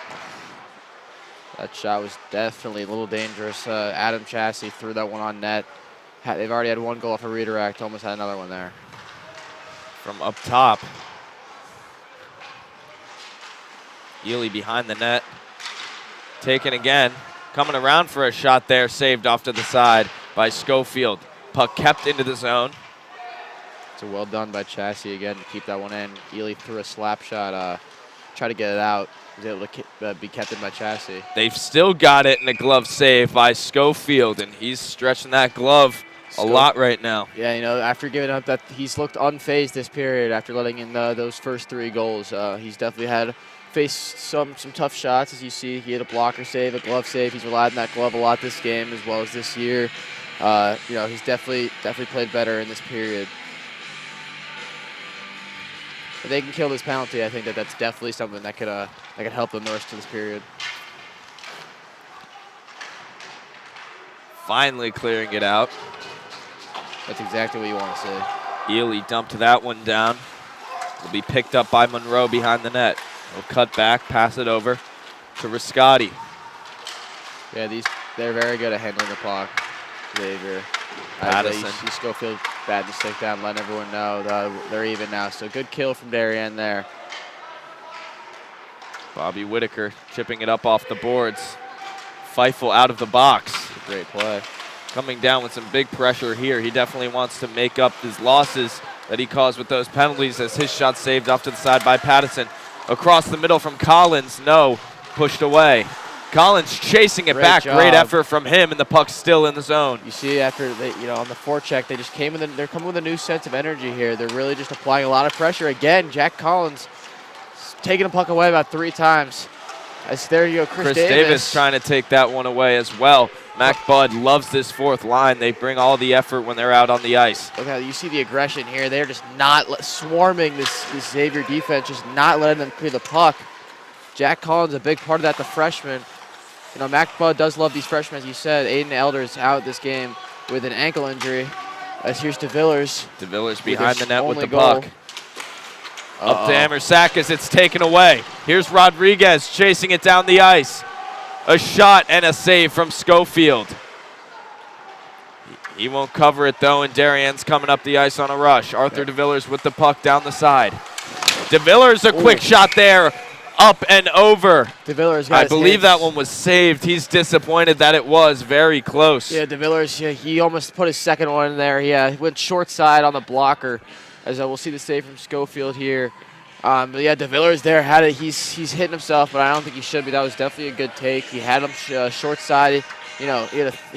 That shot was definitely a little dangerous. Adam Chassie threw that one on net. They've already had one goal off a redirect, almost had another one there. From up top. Ely behind the net. Taken again. Coming around for a shot there, saved off to the side by Schofield. Puck kept into the zone. So well done by Chassie again to keep that one in. Ely threw a slap shot, tried to get it out. Was able to be kept in by Chassie. They've still got it in a glove save by Schofield, and he's stretching that glove a lot right now. Yeah, after giving up that, he's looked unfazed this period after letting in those first 3 goals. He's definitely faced some tough shots, as you see. He had a blocker save, a glove save. He's relied on that glove a lot this game as well as this year. He's definitely played better in this period. If they can kill this penalty, I think that's definitely something that could help them the rest of this period. Finally clearing it out. That's exactly what you want to see. Ely dumped that one down. Will be picked up by Monroe behind the net. He'll cut back, pass it over to Riscotti. Yeah, they're very good at handling the puck. Xavier. Patterson. You see Schofield batting the stick down, letting everyone know they're even now. So good kill from Darien there. Bobby Whitaker chipping it up off the boards. Feifel out of the box. Great play. Coming down with some big pressure here. He definitely wants to make up his losses that he caused with those penalties, as his shot saved off to the side by Patterson. Across the middle from Collins. No, pushed away. Collins chasing it back. Job. Great effort from him, and the puck's still in the zone. You see, after on the forecheck, they just came they're coming with a new sense of energy here. They're really just applying a lot of pressure. Again, Jack Collins taking the puck away about 3 times. As there you go, Chris Davis trying to take that one away as well. Mac Budd loves this 4th line. They bring all the effort when they're out on the ice. Look how you see the aggression here. They're just not swarming this Xavier defense, just not letting them clear the puck. Jack Collins, a big part of that, the freshman. Mac Budd does love these freshmen, as you said. Aiden Elder's out this game with an ankle injury. As here's DeVillers. DeVillers behind the net with the puck. Up to Amersakis, it's taken away. Here's Rodriguez chasing it down the ice. A shot and a save from Schofield. He won't cover it though, and Darien's coming up the ice on a rush. Arthur DeVillers with the puck down the side. DeVillers, a quick shot there. Up and over. DeVillers got I believe that one was saved. He's disappointed that it was very close. Yeah, DeVillers, he almost put his second one in there. He went short side on the blocker. As we'll see the save from Schofield here. But yeah, DeVillers there had it. He's hitting himself, but I don't think he should be. That was definitely a good take. He had him short side. He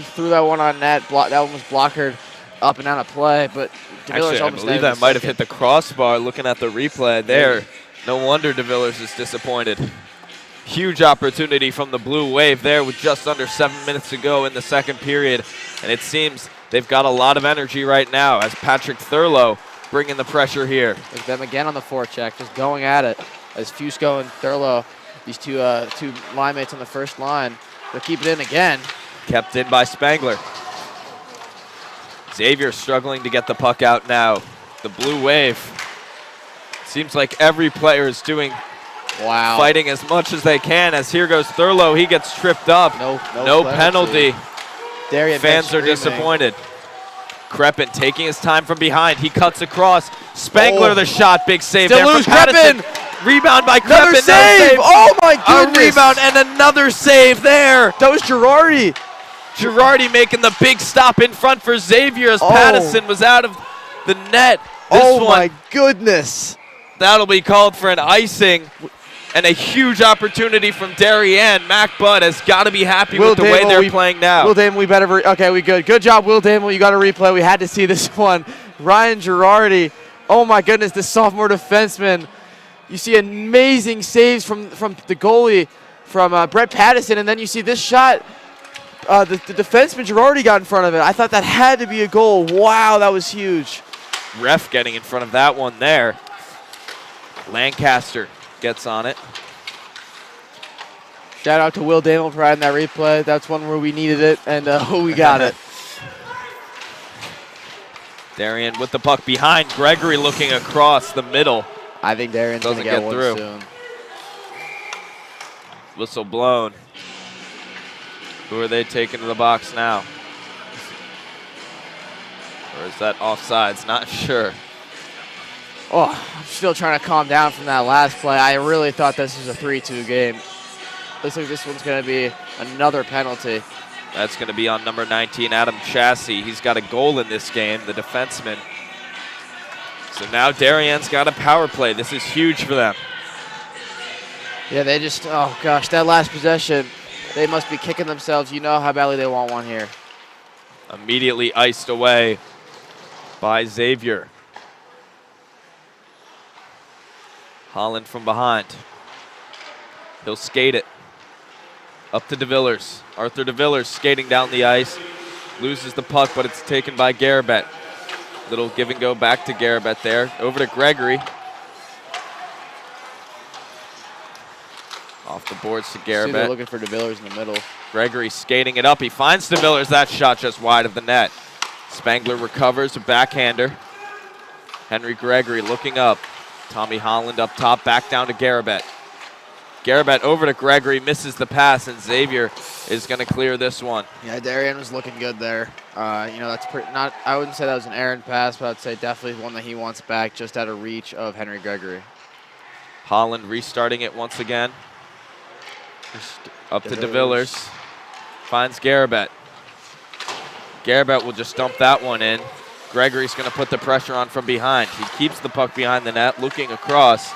threw that one on net. That one was blockered up and down a play. But DeVillers actually, I believe that might have hit the crossbar. Looking at the replay there, no wonder DeVillers is disappointed. Huge opportunity from the Blue Wave there with just under 7 minutes to go in the second period, and it seems they've got a lot of energy right now as Patrick Thurlow bringing the pressure here. There's them again on the forecheck, just going at it. As Fusco and Thurlow, these two line mates on the first line, they'll keep it in again. Kept in by Spangler. Xavier struggling to get the puck out now. The Blue Wave. Seems like every player is fighting as much as they can. As here goes Thurlow, he gets tripped up. No penalty. Darien fans are disappointed. Kreppen taking his time from behind. He cuts across. Spangler the shot. Big save there from Patterson. Rebound by Kreppen. Another save. Oh my goodness. A rebound and another save there. That was Girardi. Girardi making the big stop in front for Xavier as Patterson was out of the net. My goodness. That'll be called for an icing. And a huge opportunity from Darien. Mac Budd has got to be happy with the way they're playing now. Will Damon, we good. Good job, Will Damon. You got a replay. We had to see this one. Ryan Girardi. Oh my goodness, this sophomore defenseman. You see amazing saves from the goalie, from Brett Patterson, and then you see this shot. The defenseman Girardi got in front of it. I thought that had to be a goal. Wow, that was huge. Ref getting in front of that one there. Lancaster gets on it. Shout out to Will Damon for providing that replay. That's one where we needed it, and we got it. Darien with the puck behind. Gregory looking across the middle. I think Darien's doesn't get through. Soon. Whistle blown. Who are they taking to the box now? Or is that offsides? Not sure. Oh, I'm still trying to calm down from that last play. I really thought this was a 3-2 game. Looks like this one's going to be another penalty. That's going to be on number 19, Adam Chassie. He's got a goal in this game, the defenseman. So now Darien's got a power play. This is huge for them. Yeah, they just, oh gosh, that last possession, they must be kicking themselves. You know how badly they want one here. Immediately iced away by Xavier. Holland from behind. He'll skate it. Up to DeVillers. Arthur DeVillers skating down the ice. Loses the puck, but it's taken by Garabet. Little give and go back to Garabet there. Over to Gregory. Off the boards to Garabet. They're looking for DeVillers in the middle. Gregory skating it up. He finds DeVillers. That shot just wide of the net. Spangler recovers, a backhander. Henry Gregory looking up. Tommy Holland up top, back down to Garabet. Garabet over to Gregory, misses the pass, and Xavier is going to clear this one. Yeah, Darien was looking good there. That's not. I wouldn't say that was an errant pass, but I'd say definitely one that he wants back, just out of reach of Henry Gregory. Holland restarting it once again. Up to DeVillers. Finds Garabet. Garabet will just dump that one in. Gregory's going to put the pressure on from behind. He keeps the puck behind the net, looking across.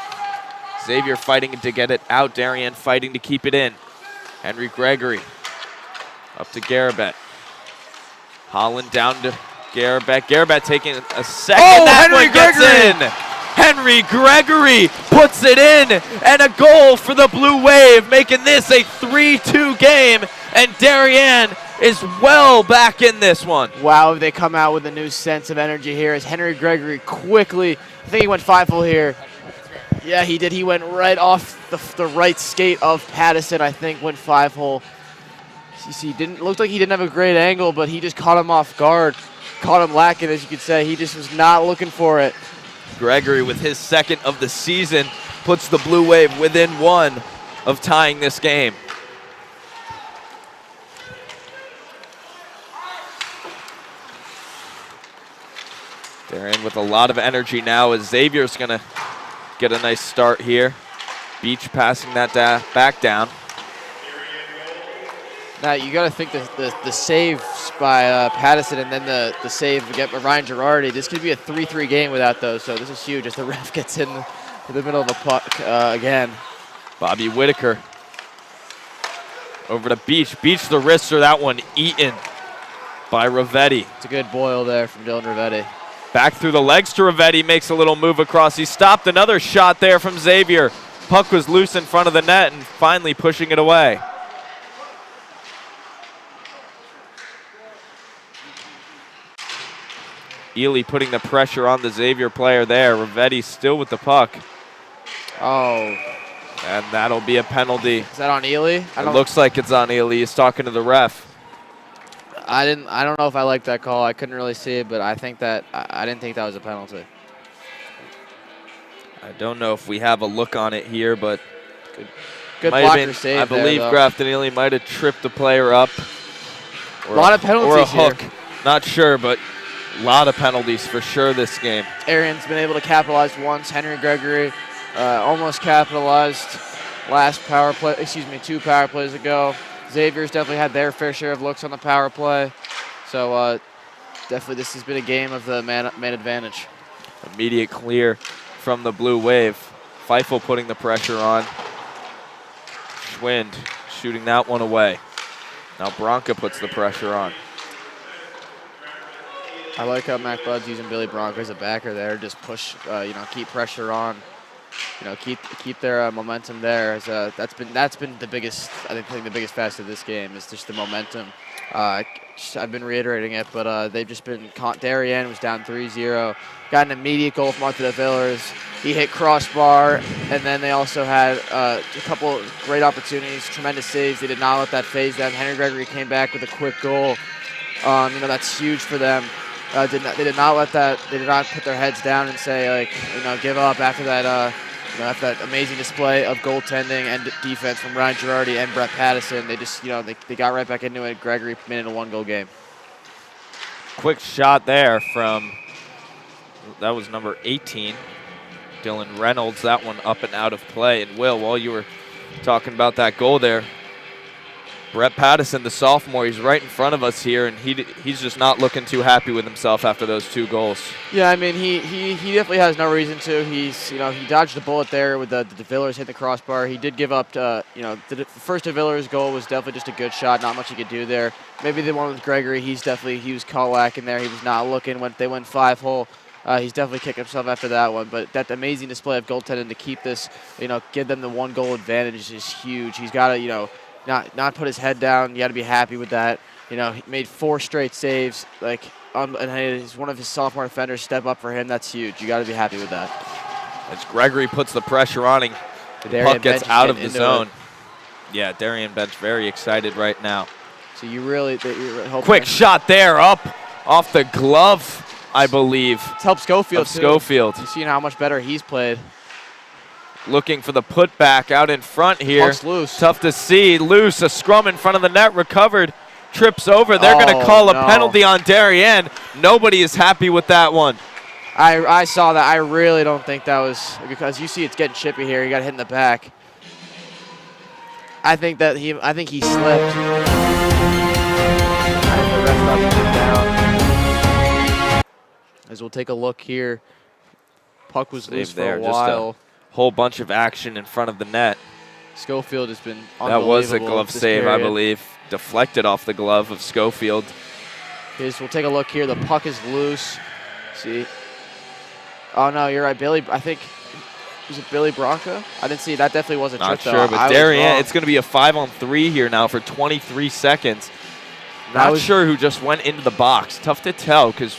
Xavier fighting to get it out. Darien fighting to keep it in. Henry Gregory up to Garabet. Holland down to Garabet. Garabet taking a second. Oh, that Henry one gets Gregory! in. Henry Gregory puts it in, and a goal for the Blue Wave, making this a 3-2 game, and Darien is well back in this one. Wow, they come out with a new sense of energy here as Henry Gregory quickly, I think he went 5-hole here. Yeah, he did. He went right off the right skate of Pattison, I think, went 5-hole. You see, looked like he didn't have a great angle, but he just caught him off guard, caught him lacking, as you could say. He just was not looking for it. Gregory, with his second of the season, puts the Blue Wave within one of tying this game. Darien with a lot of energy now as Xavier's going to get a nice start here. Beach passing that back down. Now, you got to think the saves by Pattison and then the save again by Ryan Girardi. This could be a 3-3 game without those, so this is huge as the ref gets in the middle of the puck again. Bobby Whitaker over to Beach. Beach the wrister, that one eaten by Ravetti. It's a good boil there from Dylan Ravetti. Back through the legs to Ravetti, makes a little move across. He stopped another shot there from Xavier. Puck was loose in front of the net and finally pushing it away. Ely putting the pressure on the Xavier player there. Ravetti still with the puck. Oh. And that'll be a penalty. Is that on Ely? It looks like it's on Ely. He's talking to the ref. I don't know if I like that call. I couldn't really see it, but I didn't think that was a penalty. I don't know if we have a look on it here, but good blocker save. I believe Grafton Ely might have tripped the player up. A lot of penalties or a hook. here. Not sure, but a lot of penalties for sure this game. Arian's been able to capitalize once. Henry Gregory almost capitalized last power play. Excuse me, 2 power plays ago. Xavier's definitely had their fair share of looks on the power play. So definitely this has been a game of the man advantage. Immediate clear from the Blue Wave. Feifel putting the pressure on. Schwind shooting that one away. Now Bronca puts the pressure on. I like how Mac Budd's using Billy Bronco as a backer there. Just push, keep pressure on. Keep their momentum there. As, that's been the biggest. I think the biggest facet of this game is just the momentum. I've been reiterating it, but they've just been. Darien was down 3-0. Got an immediate goal from Arthur DeVillers. He hit crossbar, and then they also had a couple great opportunities, tremendous saves. They did not let that phase them. Henry Gregory came back with a quick goal. That's huge for them. They did not let that. They did not put their heads down and say give up after that. After that amazing display of goaltending and defense from Ryan Girardi and Brett Pattison, they just they got right back into it. Gregory made it a 1-goal game. Quick shot there from that was number 18, Dylan Reynolds. That one up and out of play. And Will, while you were talking about that goal there, Brett Pattison, the sophomore, he's right in front of us here, and he's just not looking too happy with himself after those 2 goals. Yeah, I mean, he definitely has no reason to. He dodged a bullet there with the DeVillers hit the crossbar. He did give up, the first DeVillers goal was definitely just a good shot, not much he could do there. Maybe the one with Gregory, he was caught lacking there. He was not looking when they went 5-hole. He's definitely kicked himself after that one, but that amazing display of goaltending to keep this, give them the 1-goal advantage is huge. He's got to, not put his head down. You got to be happy with that. He made 4 straight saves. And he's one of his sophomore defenders step up for him. That's huge. You got to be happy with that. As Gregory puts the pressure on him, the puck gets out of the zone. Yeah, Darien bench very excited right now. So you're quick shot there, up off the glove, I believe. It's helped Schofield. Schofield. You've seen how much better he's played. Looking for the putback out in front here. Puck's loose. Tough to see. Loose. A scrum in front of the net. Recovered. Trips over. They're going to call a penalty on Darien. Nobody is happy with that one. I saw that. I really don't think that was because you see it's getting chippy here. He got hit in the back. I think he slipped. As we'll take a look here. Puck was loose for a while. Just a whole bunch of action in front of the net. Schofield has been unbelievable. That was a glove save, I believe. Deflected off the glove of Schofield. We'll take a look here. The puck is loose. See. Oh, no, you're right. I think, was it Billy Bronca? I didn't see. That definitely wasn't Not sure, but Darien, it's going to be a 5-on-3 here now for 23 seconds. Not sure who just went into the box. Tough to tell because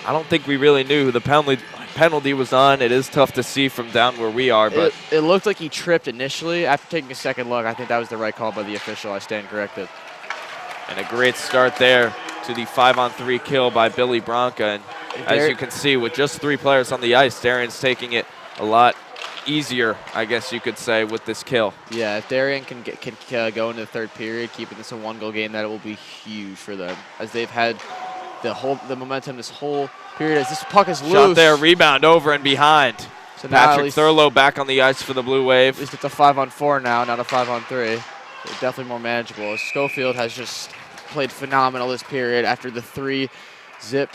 I don't think we really knew who the penalty was on. It is tough to see from down where we are, but it looked like he tripped initially. After taking a second look, I think that was the right call by the official. I stand corrected. And a great start there to the 5-on-3 kill by Billy Bronca. And as you can see, with just 3 players on the ice, Darien's taking it a lot easier, I guess you could say, with this kill. Yeah, if Darien can go into the 3rd period, keeping this a 1-goal game, that will be huge for them, as they've had the momentum this whole period. As this puck is loose. Shot there, rebound over and behind. So Patrick Thurlow back on the ice for the Blue Wave. At least it's a 5-on-4 now, not a 5-on-3. They're definitely more manageable. Schofield has just played phenomenal this period. After the 3-zip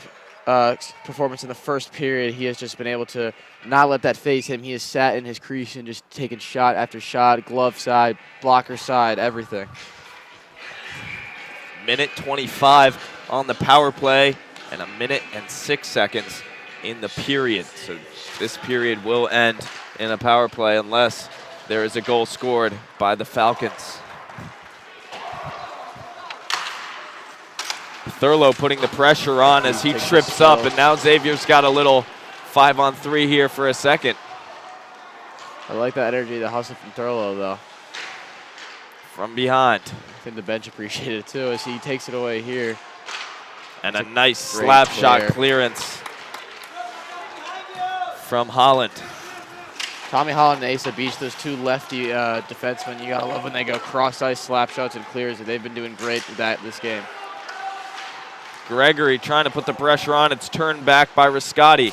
performance in the 1st period, he has just been able to not let that phase him. He has sat in his crease and just taken shot after shot, glove side, blocker side, everything. Minute 25 on the power play and 1:06 seconds in the period. So this period will end in a power play unless there is a goal scored by the Falcons. Thurlow putting the pressure on as he trips up, and now Xavier's got a little 5-on-3 here for a second. I like that energy, the hustle from Thurlow, though. From behind. I think the bench appreciated it, too, as he takes it away here. And a nice slap shot clearance from Holland. Tommy Holland and Asa Beach, those 2 lefty defensemen, you got to love when they go cross-ice slap shots and clears. They've been doing great with that this game. Gregory trying to put the pressure on. It's turned back by Riscotti.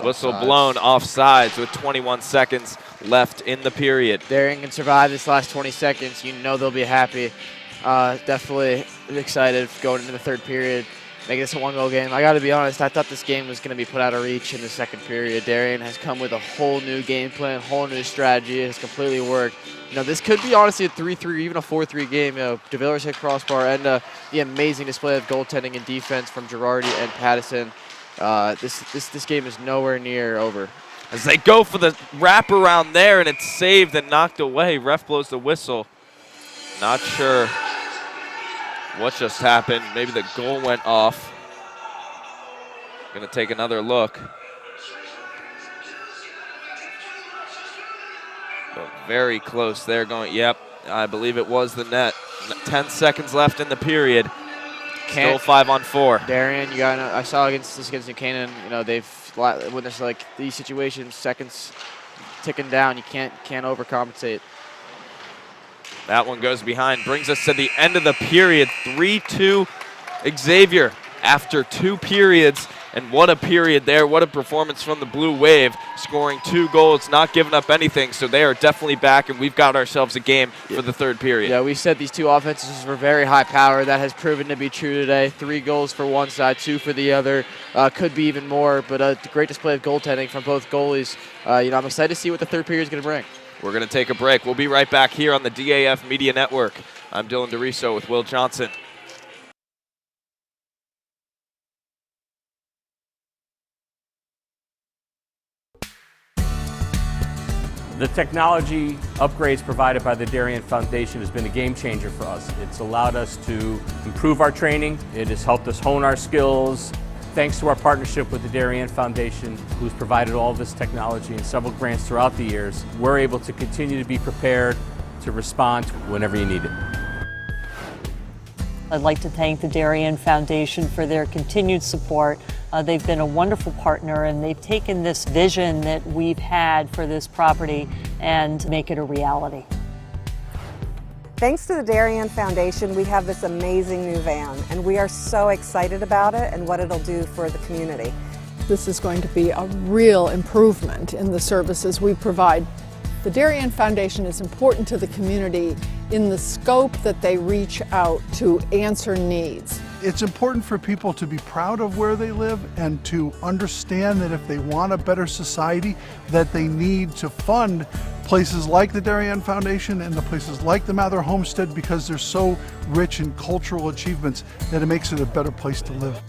Whistle blown offsides with 21 seconds left in the period. Darien can survive this last 20 seconds. You know they'll be happy. Definitely excited going into the 3rd period. Make this a 1-goal game. I got to be honest, I thought this game was going to be put out of reach in the 2nd period. Darien has come with a whole new game plan, whole new strategy. It has completely worked. This could be honestly a 3-3, even a 4-3 game. DeVillers hit crossbar and the amazing display of goaltending and defense from Girardi and Pattison. This game is nowhere near over. As they go for the wraparound there, and it's saved and knocked away. Ref blows the whistle. Not sure what just happened. Maybe the goal went off. Going to take another look. But very close there going, yep, I believe it was the net. 10 seconds left in the period. Still 5-on-4. Darien, I saw against New Canaan, when there's like these situations, seconds ticking down, you can't overcompensate. That one goes behind, brings us to the end of the period. 3-2 Xavier after 2 periods And what a period there. What a performance from the Blue Wave, scoring 2 goals, not giving up anything. So they are definitely back, and we've got ourselves a game for the third period. Yeah, we said these two offenses were very high power. That has proven to be true today. 3 goals for one side, 2 for the other. Could be even more, but a great display of goaltending from both goalies. I'm excited to see what the third period is going to bring. We're going to take a break. We'll be right back here on the DAF Media Network. I'm Dylan DeRiso with Will Johnson. The technology upgrades provided by the Darien Foundation has been a game changer for us. It's allowed us to improve our training. It has helped us hone our skills. Thanks to our partnership with the Darien Foundation, who's provided all this technology and several grants throughout the years, we're able to continue to be prepared to respond whenever you need it. I'd like to thank the Darien Foundation for their continued support. They've been a wonderful partner, and they've taken this vision that we've had for this property and make it a reality. Thanks to the Darien Foundation, we have this amazing new van, and we are so excited about it and what it'll do for the community. This is going to be a real improvement in the services we provide. The Darien Foundation is important to the community in the scope that they reach out to answer needs. It's important for people to be proud of where they live and to understand that if they want a better society, that they need to fund places like the Darien Foundation and the places like the Mather Homestead, because they're so rich in cultural achievements that it makes it a better place to live.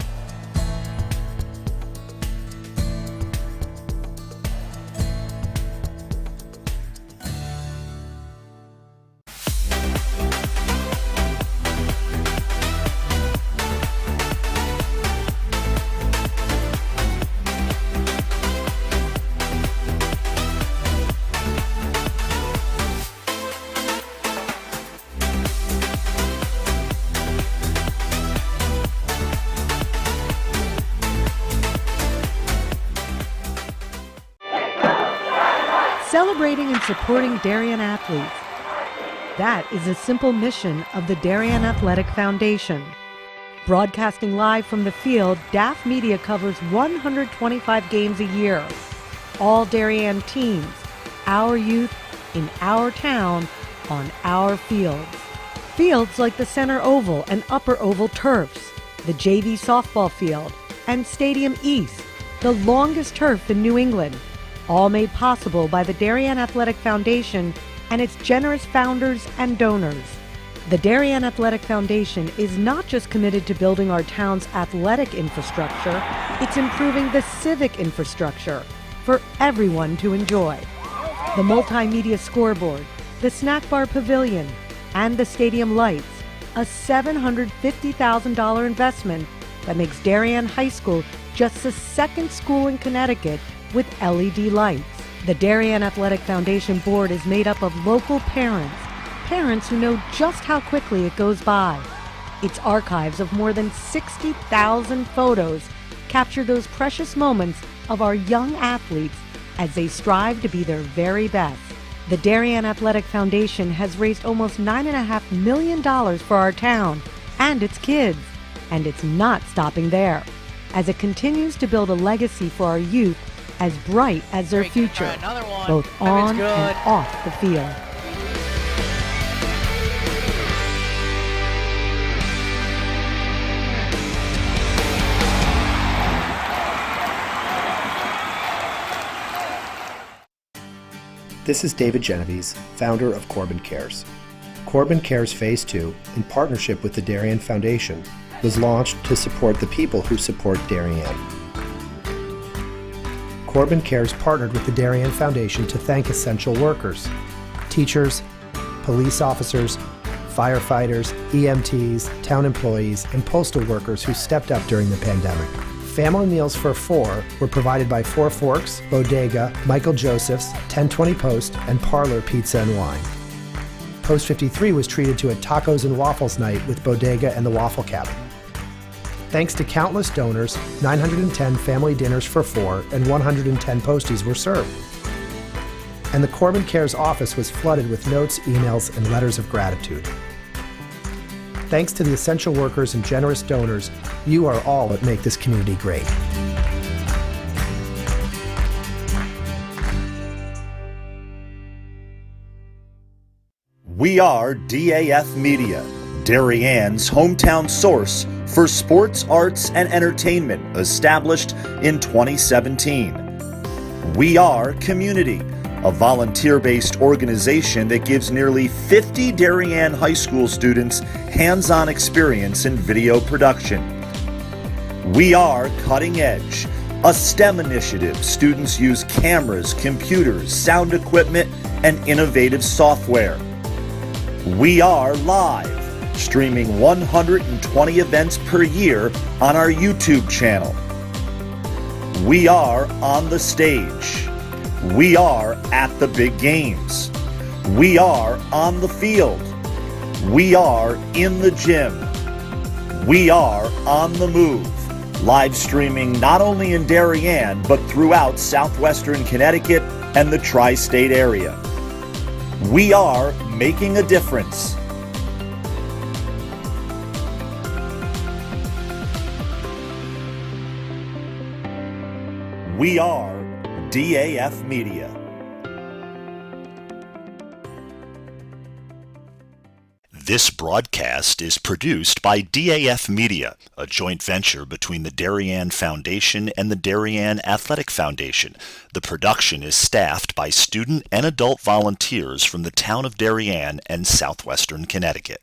Celebrating and supporting Darien athletes. That is a simple mission of the Darien Athletic Foundation. Broadcasting live from the field, DAF Media covers 125 games a year. All Darien teams, our youth, in our town, on our fields. Fields like the Center Oval and Upper Oval turfs, the JV softball field, and Stadium East, the longest turf in New England. All made possible by the Darien Athletic Foundation and its generous founders and donors. The Darien Athletic Foundation is not just committed to building our town's athletic infrastructure, it's improving the civic infrastructure for everyone to enjoy. The multimedia scoreboard, the snack bar pavilion, and the stadium lights, a $750,000 investment that makes Darien High School just the second school in Connecticut with LED lights. The Darien Athletic Foundation board is made up of local parents who know just how quickly it goes by. Its archives of more than 60,000 photos capture those precious moments of our young athletes as they strive to be their very best. The Darien Athletic Foundation has raised almost $9.5 million for our town and its kids, and it's not stopping there, as it continues to build a legacy for our youth as bright as their future, both on and off the field. This is David Genovese, founder of Corbin Cares. Corbin Cares Phase 2, in partnership with the Darien Foundation, was launched to support the people who support Darien. Corbin Cares partnered with the Darien Foundation to thank essential workers, teachers, police officers, firefighters, EMTs, town employees, and postal workers who stepped up during the pandemic. Family meals for 4 were provided by 4 Forks, Bodega, Michael Joseph's, 1020 Post, and Parlor Pizza and Wine. Post 53 was treated to a tacos and waffles night with Bodega and the Waffle Cabin. Thanks to countless donors, 910 family dinners for 4 and 110 posties were served. And the Corbin Cares office was flooded with notes, emails, and letters of gratitude. Thanks to the essential workers and generous donors, you are all that make this community great. We are DAF Media, Darien's hometown source for sports, arts, and entertainment, established in 2017. We Are Community, a volunteer-based organization that gives nearly 50 Darien High School students hands-on experience in video production. We Are Cutting Edge, a STEM initiative. Students use cameras, computers, sound equipment, and innovative software. We Are Live, streaming 120 events per year on our YouTube channel. We Are On the Stage. We Are At the Big Games. We Are On the Field. We Are In the Gym. We Are On the Move, live streaming not only in Darien, but throughout southwestern Connecticut and the tri-state area. We are making a difference. We are DAF Media. This broadcast is produced by DAF Media, a joint venture between the Darien Foundation and the Darien Athletic Foundation. The production is staffed by student and adult volunteers from the town of Darien and southwestern Connecticut.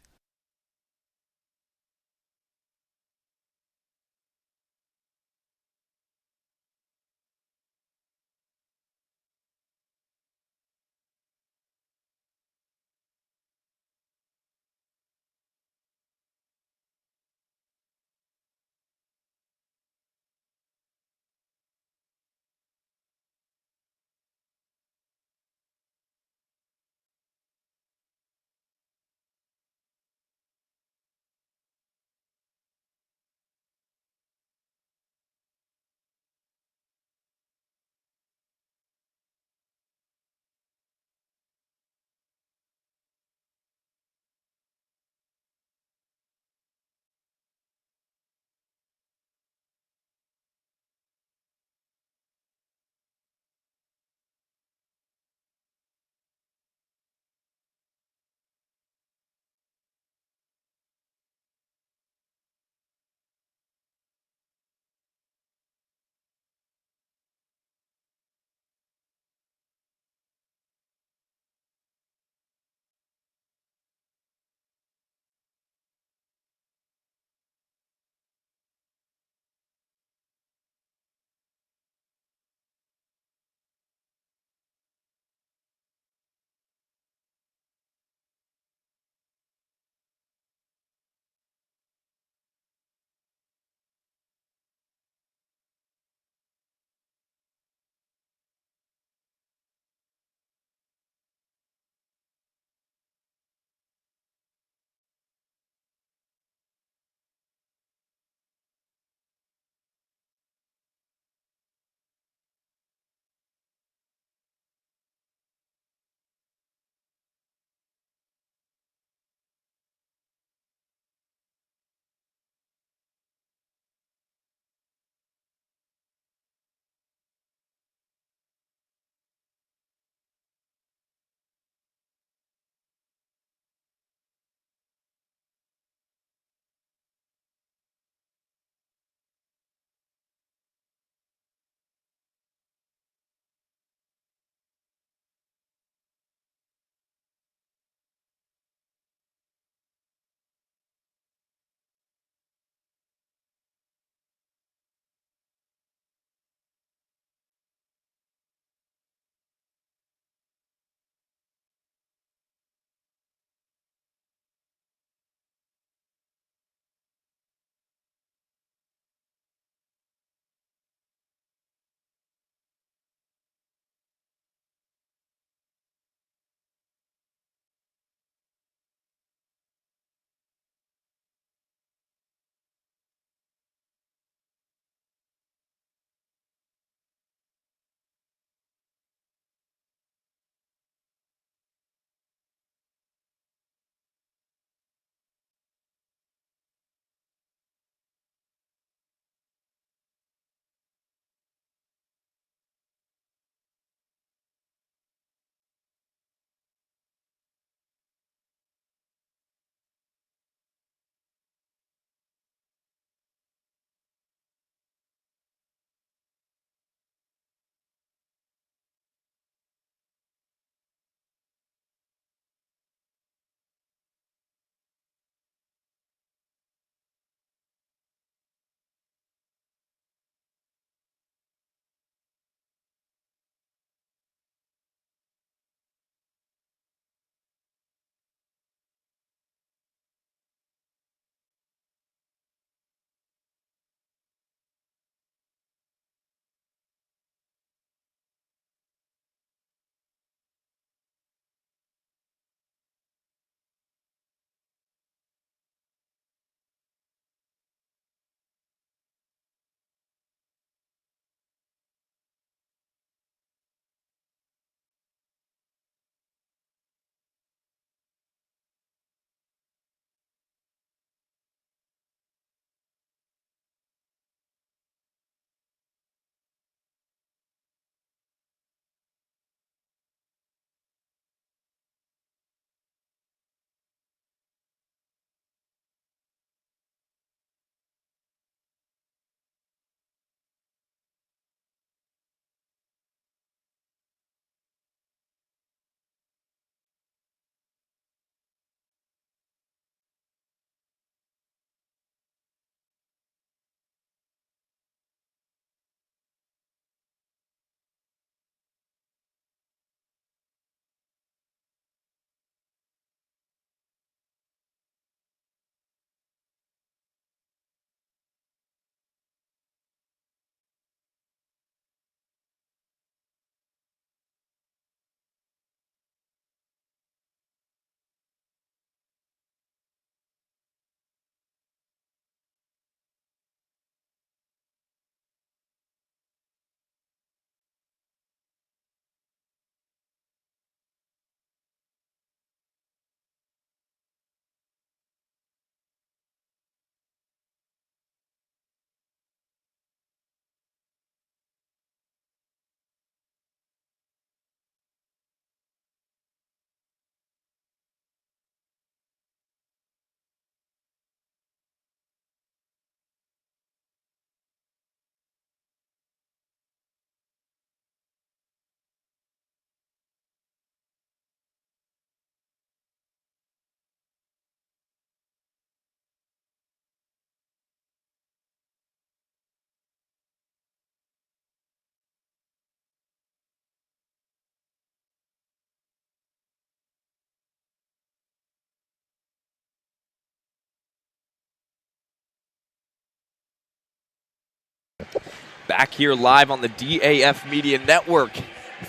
back here live on the DAF Media Network.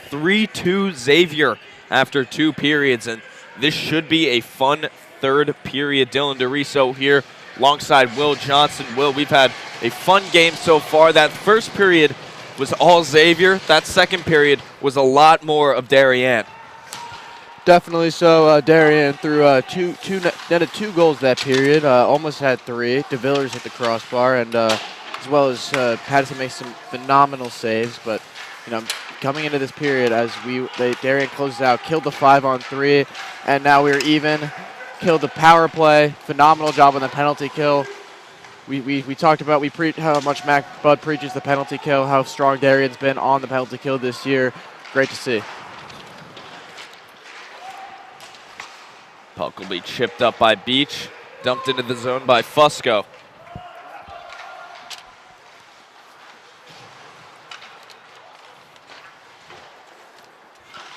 3-2 Xavier after 2 periods, and this should be a fun third period. Dylan DeRiso here alongside Will Johnson. Will, we've had a fun game so far. That first period was all Xavier. That second period was a lot more of Darien. Definitely so. Darien threw netted 2 goals that period. Almost had 3. DeVillers hit the crossbar, and as well as Patterson makes some phenomenal saves. But coming into this period, as Darien closes out, killed the 5-on-3, and now we're even. Killed the power play. Phenomenal job on the penalty kill. We talked about how much Mac Bud preaches the penalty kill, how strong Darien's been on the penalty kill this year. Great to see. Puck will be chipped up by Beach, dumped into the zone by Fusco.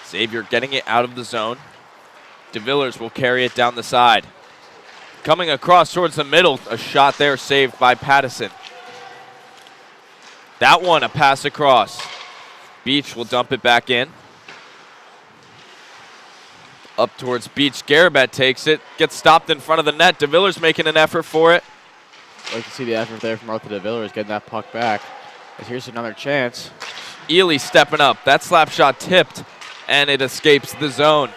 Xavier getting it out of the zone. DeVillers will carry it down the side. Coming across towards the middle, a shot there saved by Pattison. That one, a pass across. Beach will dump it back in. Up towards Beach, Garabet takes it, gets stopped in front of the net. DeVillers making an effort for it. Like to see the effort there from Arthur DeVillers getting that puck back. But here's another chance. Ely stepping up. That slap shot tipped, and it escapes the zone.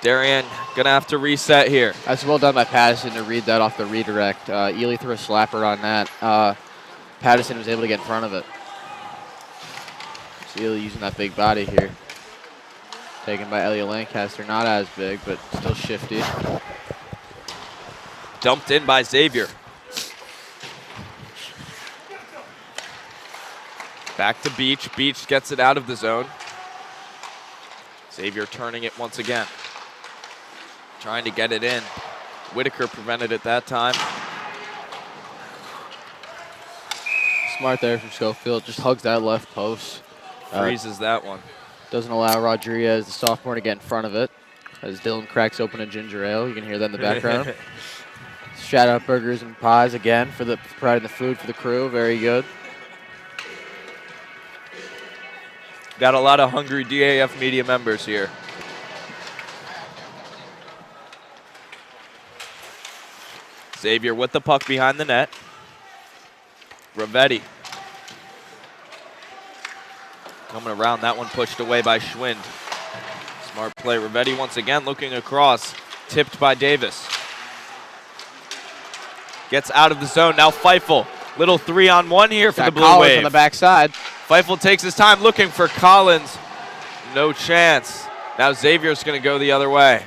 Darien gonna have to reset here. That's well done by Pattison to read that off the redirect. Ely threw a slapper on that. Pattison was able to get in front of it. So Ely using that big body here. Taken by Elliot Lancaster, not as big, but still shifty. Dumped in by Xavier. Back to Beach. Beach gets it out of the zone. Xavier turning it once again. Trying to get it in. Whitaker prevented it that time. Smart there from Schofield. Just hugs that left post. Freezes that one. Doesn't allow Rodriguez, the sophomore, to get in front of it. As Dylan cracks open a ginger ale. You can hear that in the background. Shout out burgers and pies again for providing the food for the crew. Very good. Got a lot of hungry DAF Media members here. Xavier with the puck behind the net. Ravetti. Coming around, that one pushed away by Schwind. Smart play. Ravetti once again looking across. Tipped by Davis. Gets out of the zone. Now Feifel. Little 3-on-1 here for the Blue Collins Wave. on the backside. Feifel takes his time looking for Collins. No chance. Now Xavier's going to go the other way.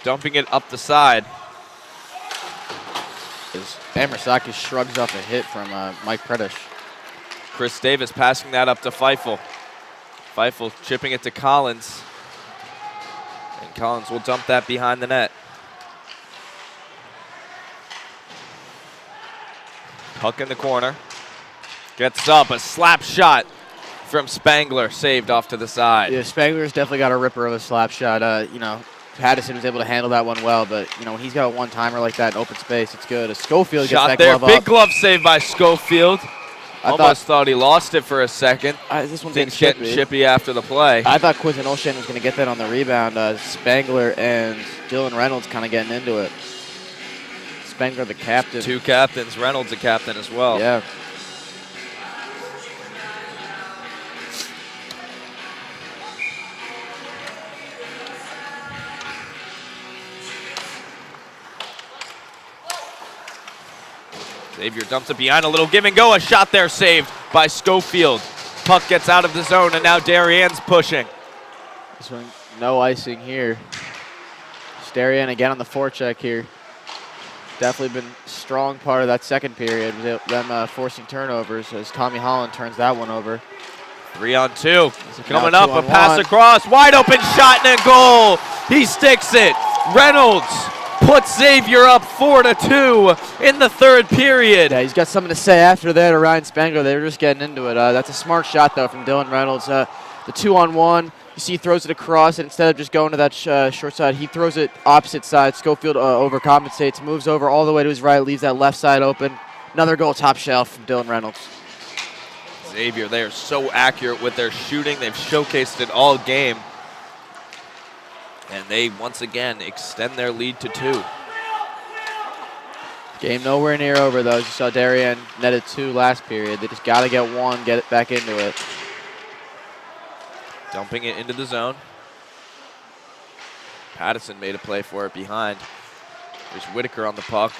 Dumping it up the side. Amersakis shrugs off a hit from Mike Predish. Chris Davis passing that up to Feifel. Feifel chipping it to Collins. And Collins will dump that behind the net. Puck in the corner. Gets up, a slap shot from Spangler, saved off to the side. Yeah, Spangler's definitely got a ripper of a slap shot. Pattison was able to handle that one well, but when he's got a one-timer like that in open space, it's good. Schofield gets that there, glove big up. glove save by Schofield. Almost thought he lost it for a second. This one's getting chippy. chippy after the play. I thought Quinton Olshan was going to get that on the rebound. Spangler and Dylan Reynolds kind of getting into it. Spangler the captain. 2 captains. Reynolds a captain as well. Yeah. Xavier dumps it behind, a little give and go. A shot there saved by Schofield. Puck gets out of the zone, and now Darien's pushing. This one, no icing here. Darien again on the forecheck here. Definitely been a strong part of that second period, them forcing turnovers as Tommy Holland turns that one over. 3-on-2. Coming now up, a pass across. Wide open shot and a goal. He sticks it. Reynolds puts Xavier up 4-2 in the third period. Yeah, he's got something to say after that to Ryan Spangler. They were just getting into it. That's a smart shot, though, from Dylan Reynolds. The 2-on-1, you see he throws it across, and instead of just going to that short side, he throws it opposite side. Schofield overcompensates, moves over all the way to his right, leaves that left side open. Another goal top shelf from Dylan Reynolds. Xavier, they are so accurate with their shooting. They've showcased it all game. And they, once again, extend their lead to 2. Game nowhere near over, though. As you saw, Darien netted 2 last period. They just got to get 1, get it back into it. Dumping it into the zone. Patterson made a play for it behind. There's Whitaker on the puck.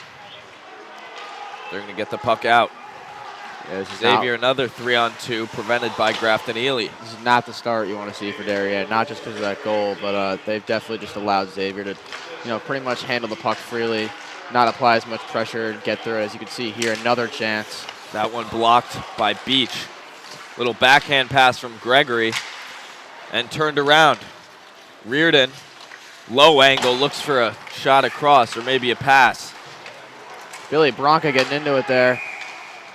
They're going to get the puck out. Yeah, Xavier, another 3-on-2 prevented by Grafton Ely. This is not the start you want to see for Darien, not just because of that goal, but they've definitely just allowed Xavier to, pretty much handle the puck freely, not apply as much pressure and get through it. As you can see here, another chance. That one blocked by Beach. Little backhand pass from Gregory and turned around. Reardon, low angle, looks for a shot across or maybe a pass. Billy Bronca getting into it there.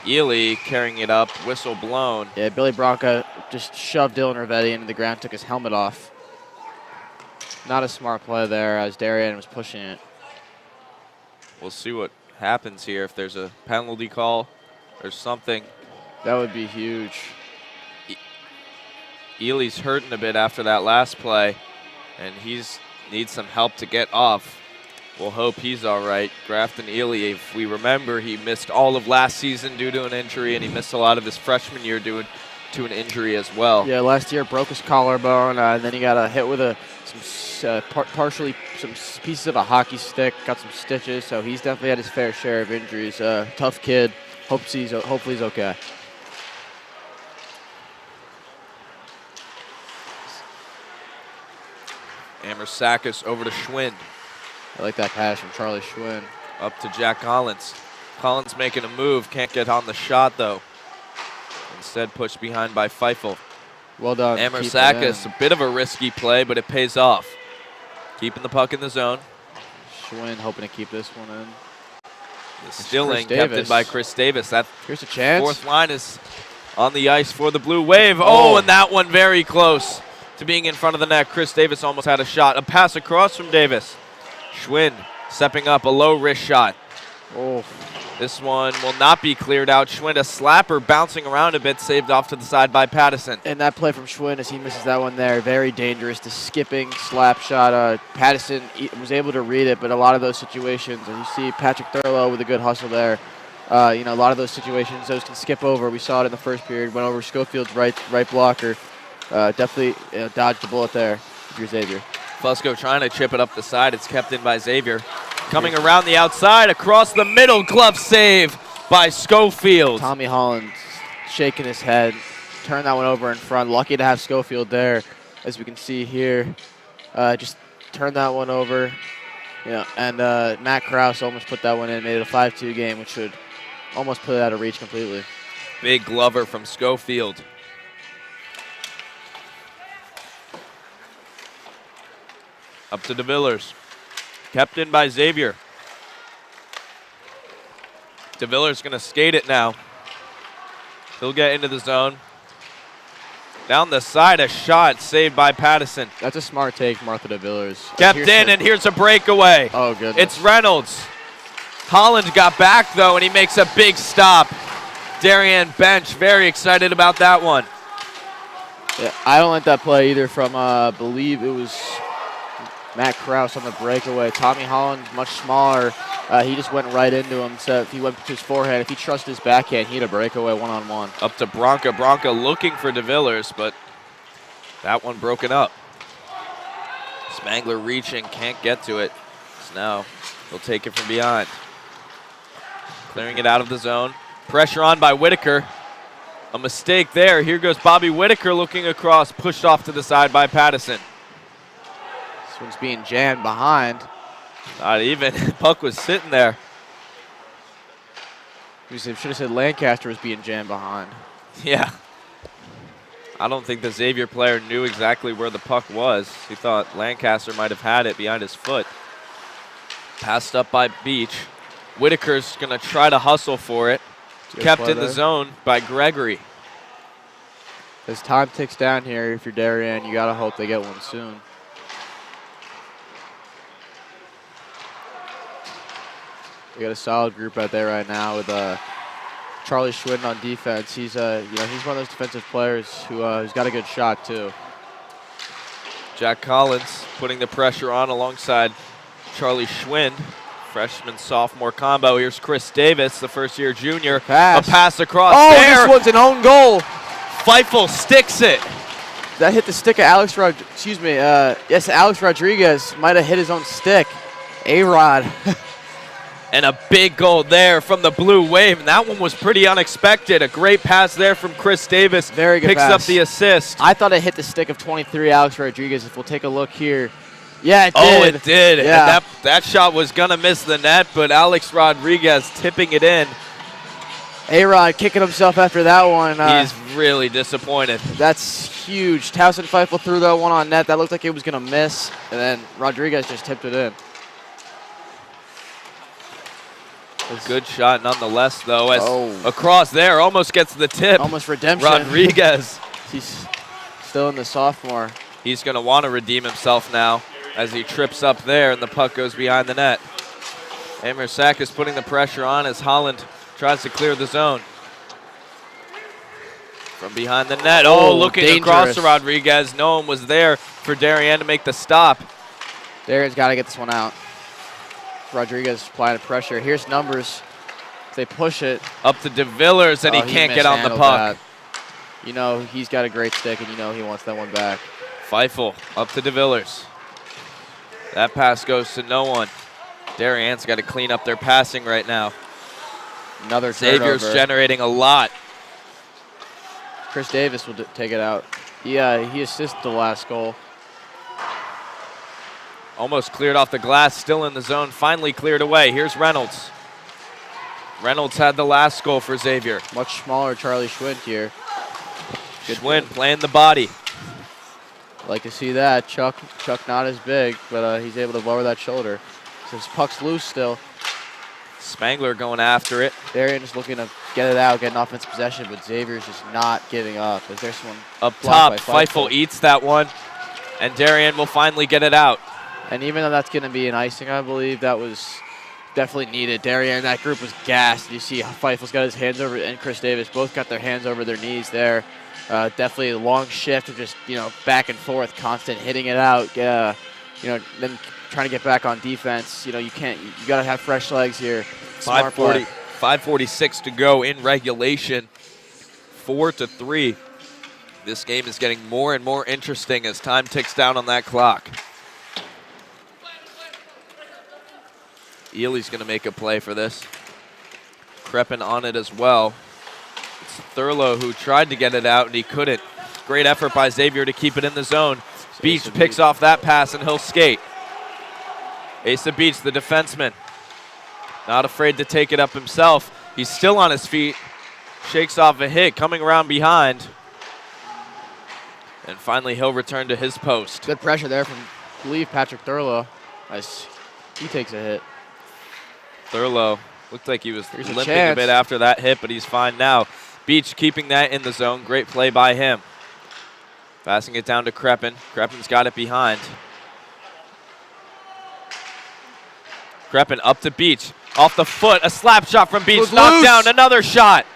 Ely carrying it up, whistle blown. Yeah, Billy Bronca just shoved Dylan Rivetti into the ground, took his helmet off. Not a smart play there as Darien was pushing it. We'll see what happens here. If there's a penalty call or something. That would be huge. Ely's hurting a bit after that last play, and needs some help to get off. We'll hope he's all right. Grafton Ely, if we remember, he missed all of last season due to an injury, and he missed a lot of his freshman year due to an injury as well. Yeah, last year broke his collarbone, and then he got a hit with some pieces of a hockey stick, got some stitches, so he's definitely had his fair share of injuries. Tough kid. Hopefully he's okay. Amersakis over to Schwind. I like that pass from Charlie Schwinn. Up to Jack Collins. Collins making a move, can't get on the shot though. Instead pushed behind by Feifel. Well done. Amersakis, a bit of a risky play, but it pays off. Keeping the puck in the zone. Schwinn hoping to keep this one in. The stealing kept in by Chris Davis. Here's a chance. Fourth line is on the ice for the Blue Wave. Oh, and that one very close to being in front of the net. Chris Davis almost had a shot. A pass across from Davis. Schwinn stepping up, a low-risk shot. Oh. This one will not be cleared out. Schwinn, a slapper, bouncing around a bit, saved off to the side by Pattison. And that play from Schwinn as he misses that one there, very dangerous. The skipping slap shot. Pattison was able to read it, but a lot of those situations, and you see Patrick Thurlow with a good hustle there. A lot of those situations, those can skip over. We saw it in the first period, went over Schofield's right blocker. Definitely dodged the bullet there if you're Xavier. Fusco trying to chip it up the side. It's kept in by Xavier. Coming around the outside, across the middle, glove save by Schofield. Tommy Holland shaking his head, turned that one over in front. Lucky to have Schofield there, as we can see here. Just turned that one over. And Matt Krause almost put that one in, made it a 5-2 game, which should almost put it out of reach completely. Big glover from Schofield. Up to DeVillers. Kept in by Xavier. DeVillers going to skate it now. He'll get into the zone. Down the side, a shot saved by Pattison. That's a smart take, Martha DeVillers. Kept in, and here's a breakaway. Oh, goodness. It's Reynolds. Holland got back, though, and he makes a big stop. Darien bench, very excited about that one. Yeah, I don't like that play either from, I believe it was Matt Krause on the breakaway. Tommy Holland, much smaller. He just went right into him. So if he went to his forehand, if he trusted his backhand, he had a breakaway one-on-one. Up to Bronca. Bronca looking for DeVillers, but that one broken up. Spangler reaching, can't get to it. So now he'll take it from behind. Clearing it out of the zone. Pressure on by Whitaker. A mistake there. Here goes Bobby Whitaker looking across, pushed off to the side by Pattison. This one's being jammed behind. Not even. Puck was sitting there. We should have said Lancaster was being jammed behind. Yeah. I don't think the Xavier player knew exactly where the puck was. He thought Lancaster might have had it behind his foot. Passed up by Beach. Whitaker's going to try to hustle for it. Kept in the zone by Gregory. As time ticks down here, if you're Darien, you got to hope they get one soon. We got a solid group out there right now with Charlie Schwinn on defense. He's he's one of those defensive players who's got a good shot too. Jack Collins putting the pressure on alongside Charlie Schwinn. Freshman sophomore combo. Here's Chris Davis, the first-year junior. Pass. A pass across. Oh, there. this one's an own goal. Feifel sticks it. That hit the stick of Alex Alex Rodriguez might have hit his own stick. A-Rod. And a big goal there from the Blue Wave. And that one was pretty unexpected. A great pass there from Chris Davis. Very good Picks pass. up the assist. I thought it hit the stick of 23, Alex Rodriguez. If we'll take a look here. Yeah, it did. Oh, it did. Yeah. And that shot was going to miss the net, but Alex Rodriguez tipping it in. A-Rod kicking himself after that one. He's really disappointed. That's huge. Towson Feifel threw that one on net. That looked like it was going to miss, and then Rodriguez just tipped it in. A good shot nonetheless, though, as across there almost gets the tip. Almost redemption. Rodriguez. He's still in the sophomore. He's going to want to redeem himself now as he trips up there and the puck goes behind the net. Amersak is putting the pressure on as Holland tries to clear the zone. From behind the net. Looking across to Rodriguez. No one was there for Darien to make the stop. Darien's got to get this one out. Rodriguez applying pressure. Here's numbers. They push it. Up to DeVillers, and he can't get on the puck. You know he's got a great stick, and you know he wants that one back. Feifel up to DeVillers. That pass goes to no one. Darien's got to clean up their passing right now. Another Xavier's turnover. generating a lot. Chris Davis will take it out. Yeah, he assisted the last goal. Almost cleared off the glass, still in the zone, finally cleared away. Here's Reynolds. Reynolds had the last goal for Xavier. Much smaller Charlie Schwinn here. Schwinn playing the body. Like to see that. Chuck not as big, but he's able to lower that shoulder. So his puck's loose still. Spangler going after it. Darien just looking to get it out, get an offensive possession, but Xavier's just not giving up. As there's one up top, Feifel eats that one, and Darien will finally get it out. And even though that's going to be an icing, I believe, that was definitely needed. Darien, that group was gassed. You see Feifel's got his hands over, and Chris Davis both got their hands over their knees there. Definitely a long shift of just, back and forth, constant hitting it out. Then trying to get back on defense. You got to have fresh legs here. 5:46 to go in regulation. 4-3. This game is getting more and more interesting as time ticks down on that clock. Ely's going to make a play for this. Kreppen on it as well. It's Thurlow who tried to get it out, and he couldn't. Great effort by Xavier to keep it in the zone. Beach picks off that pass, and he'll skate. Asa Beach, the defenseman, not afraid to take it up himself. He's still on his feet. Shakes off a hit, coming around behind. And finally, he'll return to his post. Good pressure there from, I believe, Patrick Thurlow. As he takes a hit. Thurlow looked like he was limping a bit after that hit, but he's fine now. Beach keeping that in the zone. Great play by him. Passing it down to Kreppen. Kreppen's got it behind. Kreppen up to Beach. Off the foot, a slap shot from Beach. Knocked down, another shot.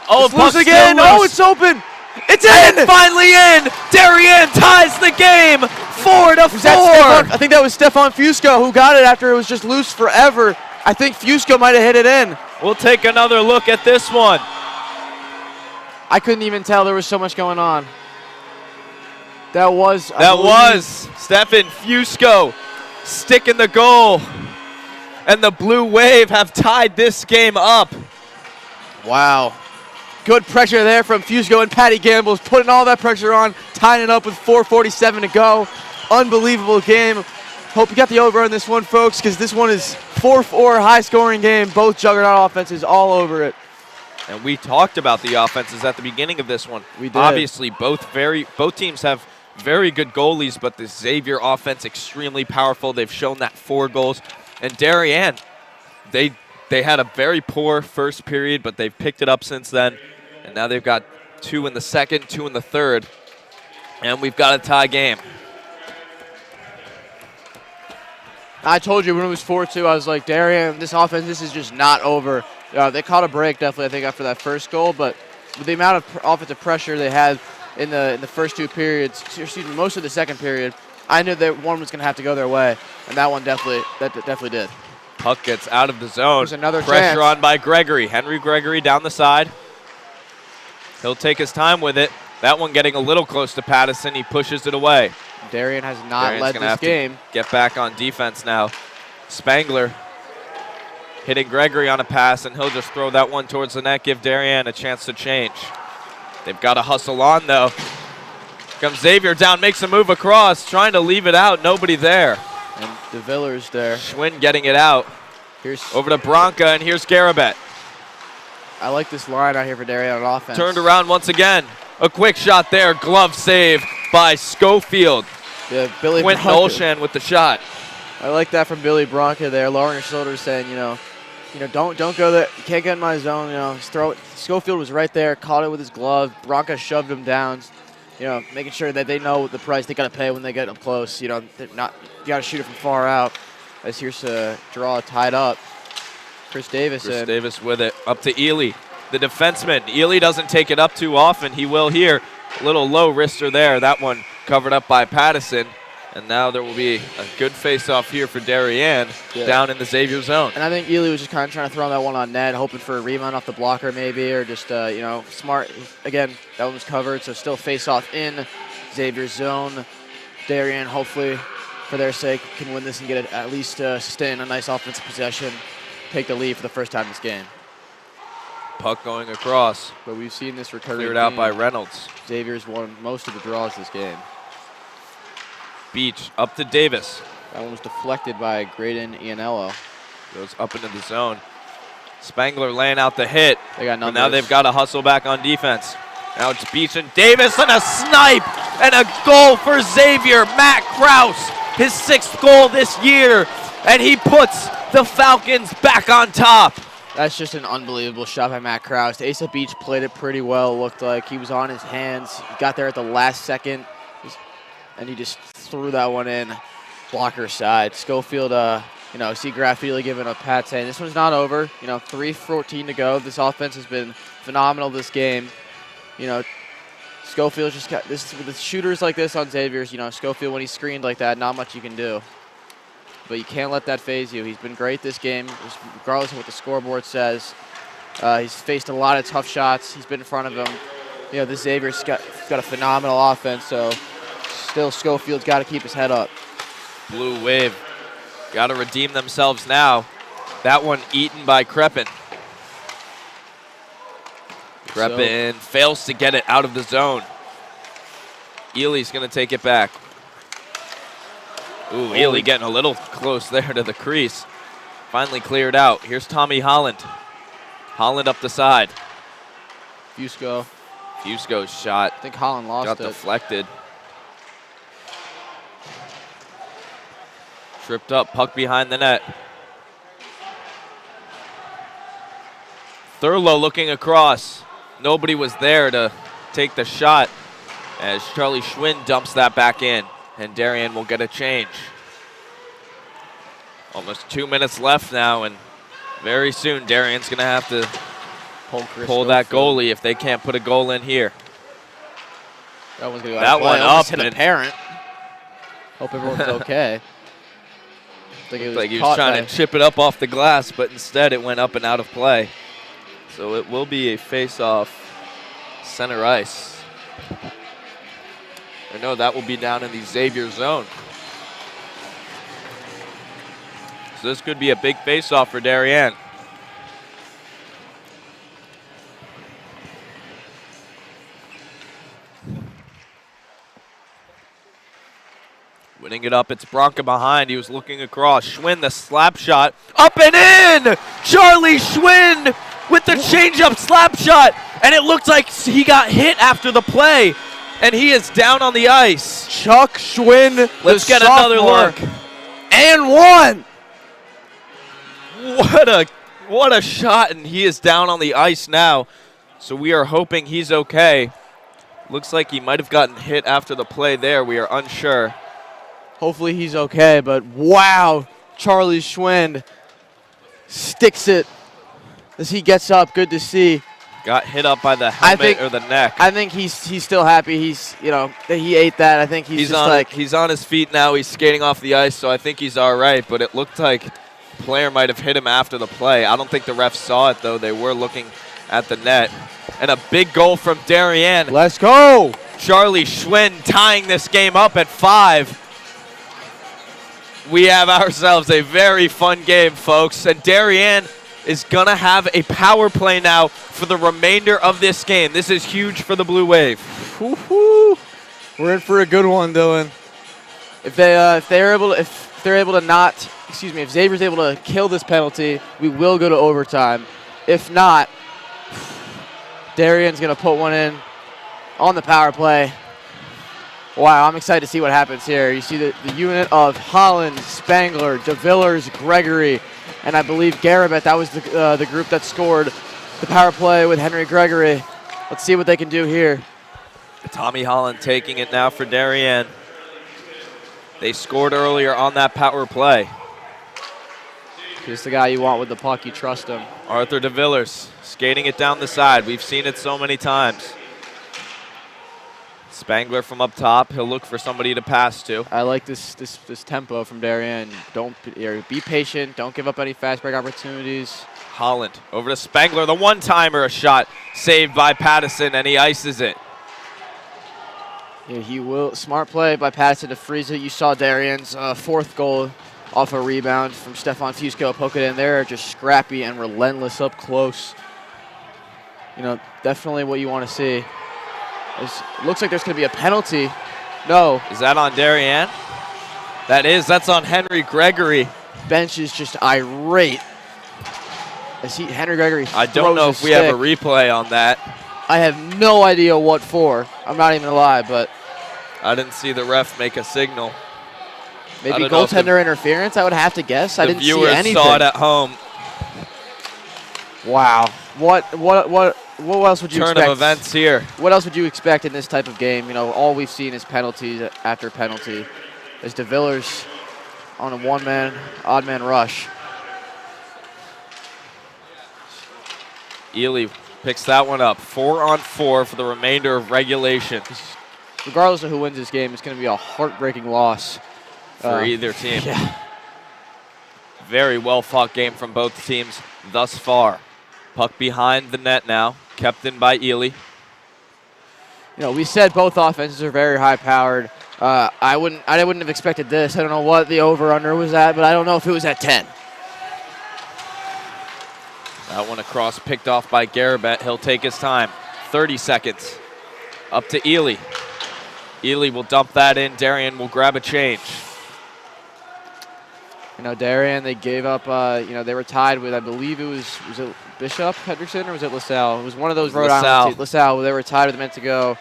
Oh, puck's again. Oh, it's open. It's in. And finally in. Darien ties the game. 4-4. I think that was Stefan Fusco who got it after it was just loose forever. I think Fusco might have hit it in. We'll take another look at this one. I couldn't even tell there was so much going on. That was Stefan Fusco sticking the goal. And the Blue Wave have tied this game up. Wow. Good pressure there from Fusco, and Patty Gamble's putting all that pressure on, tying it up with 4:47 to go. Unbelievable game. Hope you got the over on this one, folks, because this one is 4-4, high-scoring game. Both juggernaut offenses all over it. And we talked about the offenses at the beginning of this one. We did. Obviously, both teams have very good goalies, but the Xavier offense extremely powerful. They've shown that 4 goals. And Darien, they had a very poor first period, but they've picked it up since then. And now they've got 2 in the second, 2 in the third. And we've got a tie game. I told you when it was 4-2, I was like, Darien, this offense, this is just not over. They caught a break, definitely, I think, after that first goal, but with the amount of offensive pressure they had in the first two periods, excuse me, most of the second period, I knew that one was going to have to go their way, and that one definitely did. Puck gets out of the zone. There's another Pressure chance. on by Gregory. Henry Gregory down the side. He'll take his time with it. That one getting a little close to Pattison. He pushes it away. Darien has not led this game. Get back on defense now. Spangler hitting Gregory on a pass, and he'll just throw that one towards the net, give Darien a chance to change. They've got to hustle on, though. Comes Xavier down, makes a move across, trying to leave it out. Nobody there. And De Villers there. Schwinn getting it out. Here's over to Bronca, and here's Garabet. I like this line out here for Darien on offense. Turned around once again. A quick shot there. Glove save by Schofield. Yeah, Billy Quentin Olshan with the shot. I like that from Billy Bronca there, lowering his shoulders, saying, don't go there. You can't get in my zone. Just throw it. Schofield was right there, caught it with his glove. Bronca shoved him down. Making sure that they know the price they got to pay when they get up close. They're not. You got to shoot it from far out. As here's to draw tied up. Chris Davis with it up to Ely, the defenseman. Ely doesn't take it up too often. He will here. A little low wrister there. That one covered up by Pattison. And now there will be a good face-off here for Darien down in the Xavier zone. And I think Ely was just kind of trying to throw that one on net, hoping for a rebound off the blocker maybe, or just, smart. Again, that one was covered, so still face-off in Xavier's zone. Darien, hopefully, for their sake, can win this and get it at least sustain a nice offensive possession, take the lead for the first time this game. Puck going across. But we've seen this recurring cleared out by Reynolds. Xavier's won most of the draws this game. Beach up to Davis. That one was deflected by Graydon Ianello. Goes up into the zone. Spangler laying out the hit. They got numbers. But now they've got to hustle back on defense. Now it's Beach and Davis, and a snipe and a goal for Xavier. Matt Krause, his 6th goal this year, and he puts the Falcons back on top. That's just an unbelievable shot by Matt Krause. Asa Beach played it pretty well. Looked like he was on his hands. He got there at the last second, and he just threw that one in, blocker side. Schofield, see Graffili giving a pat saying this one's not over. 3:14 to go. This offense has been phenomenal this game. Schofield just got this with shooters like this on Xavier's. Schofield, when he's screened like that, not much you can do. But you can't let that phase you. He's been great this game, regardless of what the scoreboard says. He's faced a lot of tough shots. He's been in front of him. This Xavier's got a phenomenal offense, so still Schofield's got to keep his head up. Blue Wave got to redeem themselves now. That one eaten by Crepin. Crepin fails to get it out of the zone. Ely's going to take it back. Ooh, Ely getting a little close there to the crease. Finally cleared out. Here's Tommy Holland. Holland up the side. Fusco's shot. I think Holland lost it. Got deflected. Tripped up, puck behind the net. Thurlow looking across. Nobody was there to take the shot as Charlie Schwinn dumps that back in, and Darien will get a change. Almost 2 minutes left now, and very soon Darien's going to have to pull that goalie if they can't put a goal in here. That one's going to go that one up. Hit a parent. Hope everyone's okay. Looked like he was trying to chip it up off the glass, but instead it went up and out of play. So it will be a face-off center ice. Or no, that will be down in the Xavier zone. So this could be a big face-off for Darien. Winning it up, it's Bronca behind. He was looking across. Schwinn, the slap shot. Up and in! Charlie Schwinn with the change-up slap shot. And it looked like he got hit after the play. And he is down on the ice. Chuck Schwinn, let's get another look. And one! What a shot, and he is down on the ice now. So we are hoping he's okay. Looks like he might have gotten hit after the play there. We are unsure. Hopefully he's okay, but wow, Charlie Schwinn sticks it As he gets up, good to see. Got hit up by the helmet or the neck. I think he's still happy. He's, you know, that he ate that. I think he's just like, he's on his feet now. He's skating off the ice, so I think he's all right. But it looked like the player might have hit him after the play. I don't think the refs saw it, though. They were looking at the net. And a big goal from Darien. Let's go. Charlie Schwinn tying this game up at 5. We have ourselves a very fun game, folks. And Darien is going to have a power play now for the remainder of this game. This is huge for the Blue Wave. Woo-hoo. We're in for a good one, Dylan. If they're able to not, excuse me, if Xavier's able to kill this penalty, we will go to overtime. If not, Darien's going to put one in on the power play. Wow, I'm excited to see what happens here. You see the unit of Holland, Spangler, DeVillers, Gregory, and I believe Garabet. That was the group that scored the power play with Henry Gregory. Let's see what they can do here. Tommy Holland taking it now for Darien. They scored earlier on that power play. He's the guy you want with the puck. You trust him. Arthur DeVillers skating it down the side. We've seen it so many times. Spangler from up top. He'll look for somebody to pass to. I like this tempo from Darien. Don't be patient. Don't give up any fast break opportunities. Holland over to Spangler. The one-timer, a shot saved by Pattison, and he ices it. Yeah, he will. Smart play by Pattison to freeze it. You saw Darien's fourth goal off a rebound from Stefan Fusco. Poke it in there. Just scrappy and relentless up close. You know, definitely what you want to see. It looks like there's going to be a penalty. No. Is that on Darien? That is. That's on Henry Gregory. Bench is just irate. Henry Gregory I don't know if we have a replay on that. I have no idea what for. I'm not even going to lie, but I didn't see the ref make a signal. Maybe goaltender interference, I would have to guess. I didn't see anything. The viewers saw it at home. Wow. What else would you expect? Turn of events here. What else would you expect in this type of game? You know, all we've seen is penalties after penalty. There's DeVillers on a one-man, odd-man rush. Ely picks that one up. 4-on-4 for the remainder of regulation. Regardless of who wins this game, it's going to be a heartbreaking loss for either team. Yeah. Very well-fought game from both teams thus far. Puck behind the net now, kept in by Ely. You know, we said both offenses are very high-powered. I wouldn't have expected this. I don't know what the over/under was at, but I don't know if it was at 10. That one across, picked off by Garabet. He'll take his time. 30 seconds. Up to Ely. Ely will dump that in. Darien will grab a change. You know, Darien, they gave up, you know, they were tied with, I believe it was it Bishop Hendrickson or was it LaSalle? It was one of those Rhode Island teams. LaSalle, they were tied with a minute to go.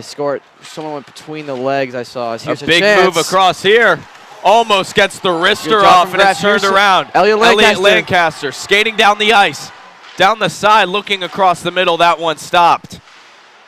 Scored, someone went between the legs, I saw. Here's a big move across here. Almost gets the wrister off, and it's turned around. Elliot Lancaster skating down the ice. Down the side, looking across the middle. That one stopped.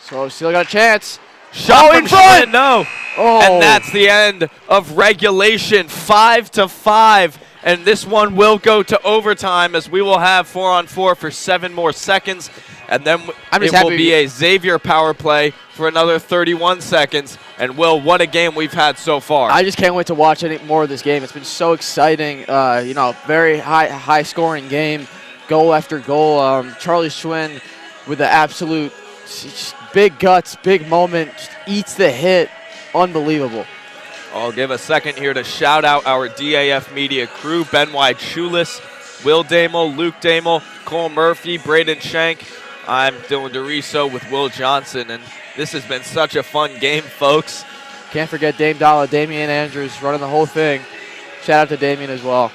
So still got a chance. Shot in front. No. Oh. And that's the end of regulation. 5-5. And this one will go to overtime as we will have 4-on-4 for 7 more seconds. And then it will be a Xavier power play for another 31 seconds. And, Will, what a game we've had so far. I just can't wait to watch any more of this game. It's been so exciting. You know, very high-scoring game, goal after goal. Charlie Schwinn with the absolute big guts, big moment, just eats the hit. Unbelievable. I'll give a second here to shout out our DAF Media crew, Ben White Schulis, Will Damel, Luke Damel, Cole Murphy, Braden Shank. I'm Dylan DeRiso with Will Johnson, and this has been such a fun game, folks. Can't forget Dame Dalla, Damian Andrews running the whole thing. Shout out to Damian as well.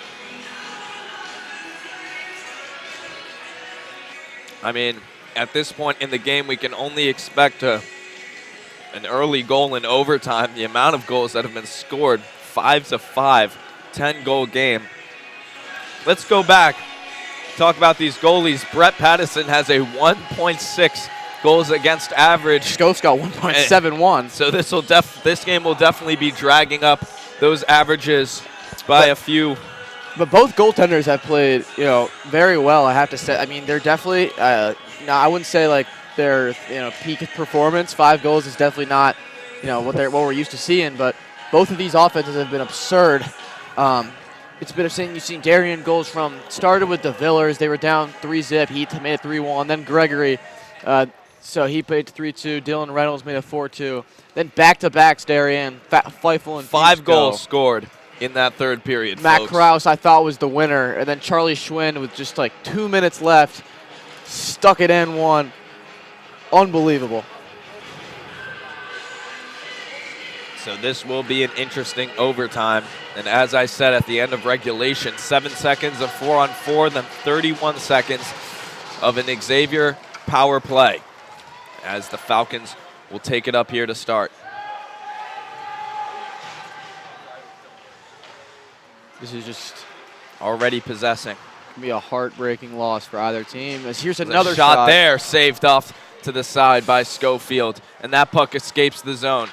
I mean, at this point in the game, we can only expect an early goal in overtime. The amount of goals that have been scored, 5-5, 10-goal game. Let's go back. Talk about these goalies. Brett Pattison has a 1.6 goals against average. Scope's got 1.71. So this game will definitely be dragging up those averages by a few But both goaltenders have played, very well, I have to say. I mean, they're definitely, I wouldn't say like their, peak performance. 5 goals is definitely not, what we're used to seeing, but both of these offenses have been absurd. It's been interesting. You've seen Darien goals started with the Villers. They were down 3-0. He made it 3-1. Then Gregory, so he played 3-2. Dylan Reynolds made it 4-2. Then back-to-backs, Darien, Feifel and 5 goals scored in that third period, Matt folks. Krause, I thought, was the winner. And then Charlie Schwinn, with just like 2 minutes left, stuck it in one. Unbelievable. So this will be an interesting overtime. And as I said at the end of regulation, 7 seconds of 4-on-4, then 31 seconds of an Xavier power play as the Falcons will take it up here to start. This is just already possessing. Gonna be a heartbreaking loss for either team. As here's There's another a shot there, saved off to the side by Schofield, and that puck escapes the zone.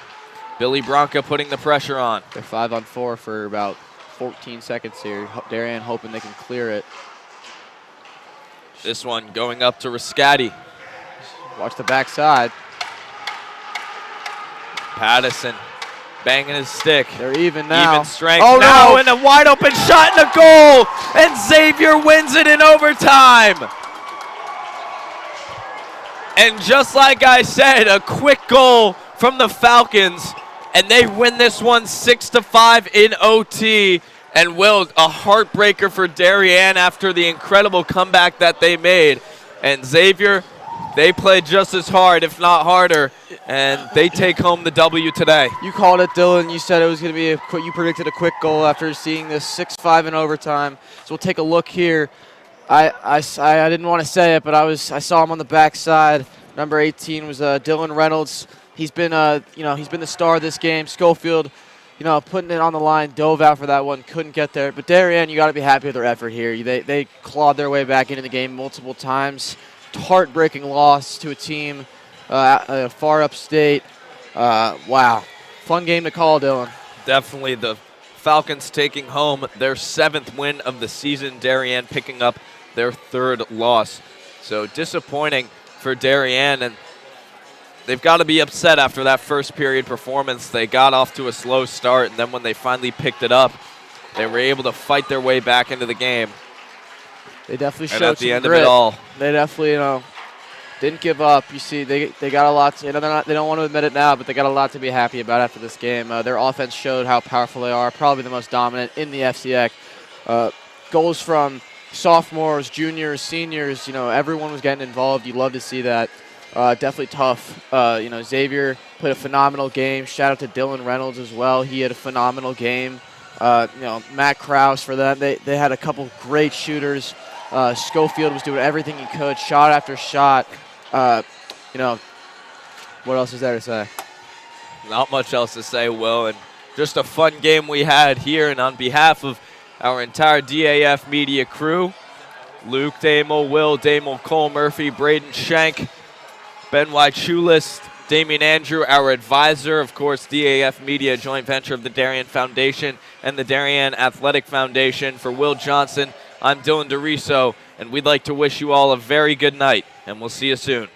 Billy Bronca putting the pressure on. They're 5-on-4 for about 14 seconds here. Darien hoping they can clear it. This one going up to Riscati. Watch the backside. Pattison banging his stick. They're even now. Even strength oh, now, no. And a wide open shot and a goal. And Xavier wins it in overtime. And just like I said, a quick goal from the Falcons. And they win this one 6-5 in OT. And Will, a heartbreaker for Darien after the incredible comeback that they made. And Xavier, they played just as hard, if not harder, and they take home the W today. You called it, Dylan. You said it was going to be you predicted a quick goal after seeing this 6-5 in overtime. So we'll take a look here. I didn't want to say it, but I saw him on the backside. Number 18 was Dylan Reynolds. He's been he's been the star of this game. Schofield, putting it on the line, dove out for that one, couldn't get there. But Darien, you got to be happy with their effort here. They clawed their way back into the game multiple times. Heartbreaking loss to a team far upstate. Wow. Fun game to call, Dylan. Definitely the Falcons taking home their 7th win of the season. Darien picking up their 3rd loss. So disappointing for Darien, and they've got to be upset after that first period performance. They got off to a slow start, and then when they finally picked it up, they were able to fight their way back into the game. They definitely showed and at the some end grit. of it all, they definitely, didn't give up. You see, they got a lot. They don't want to admit it now, but they got a lot to be happy about after this game. Their offense showed how powerful they are. Probably the most dominant in the FCX. Goals from sophomores, juniors, seniors. Everyone was getting involved. You love to see that. Definitely tough. Xavier played a phenomenal game. Shout out to Dylan Reynolds as well. He had a phenomenal game. Matt Krause for them. They had a couple great shooters. Schofield was doing everything he could, shot after shot. What else is there to say? not much else to say, Will, and just a fun game we had here. And on behalf of our entire DAF Media crew, Luke Damel, Will Damel, Cole Murphy, Braden Shank, Ben Wychulis, Damian Andrew, our advisor, of course, DAF Media, joint venture of the Darien Foundation and the Darien Athletic Foundation. For Will Johnson, I'm Dylan DeRiso, and we'd like to wish you all a very good night, and we'll see you soon.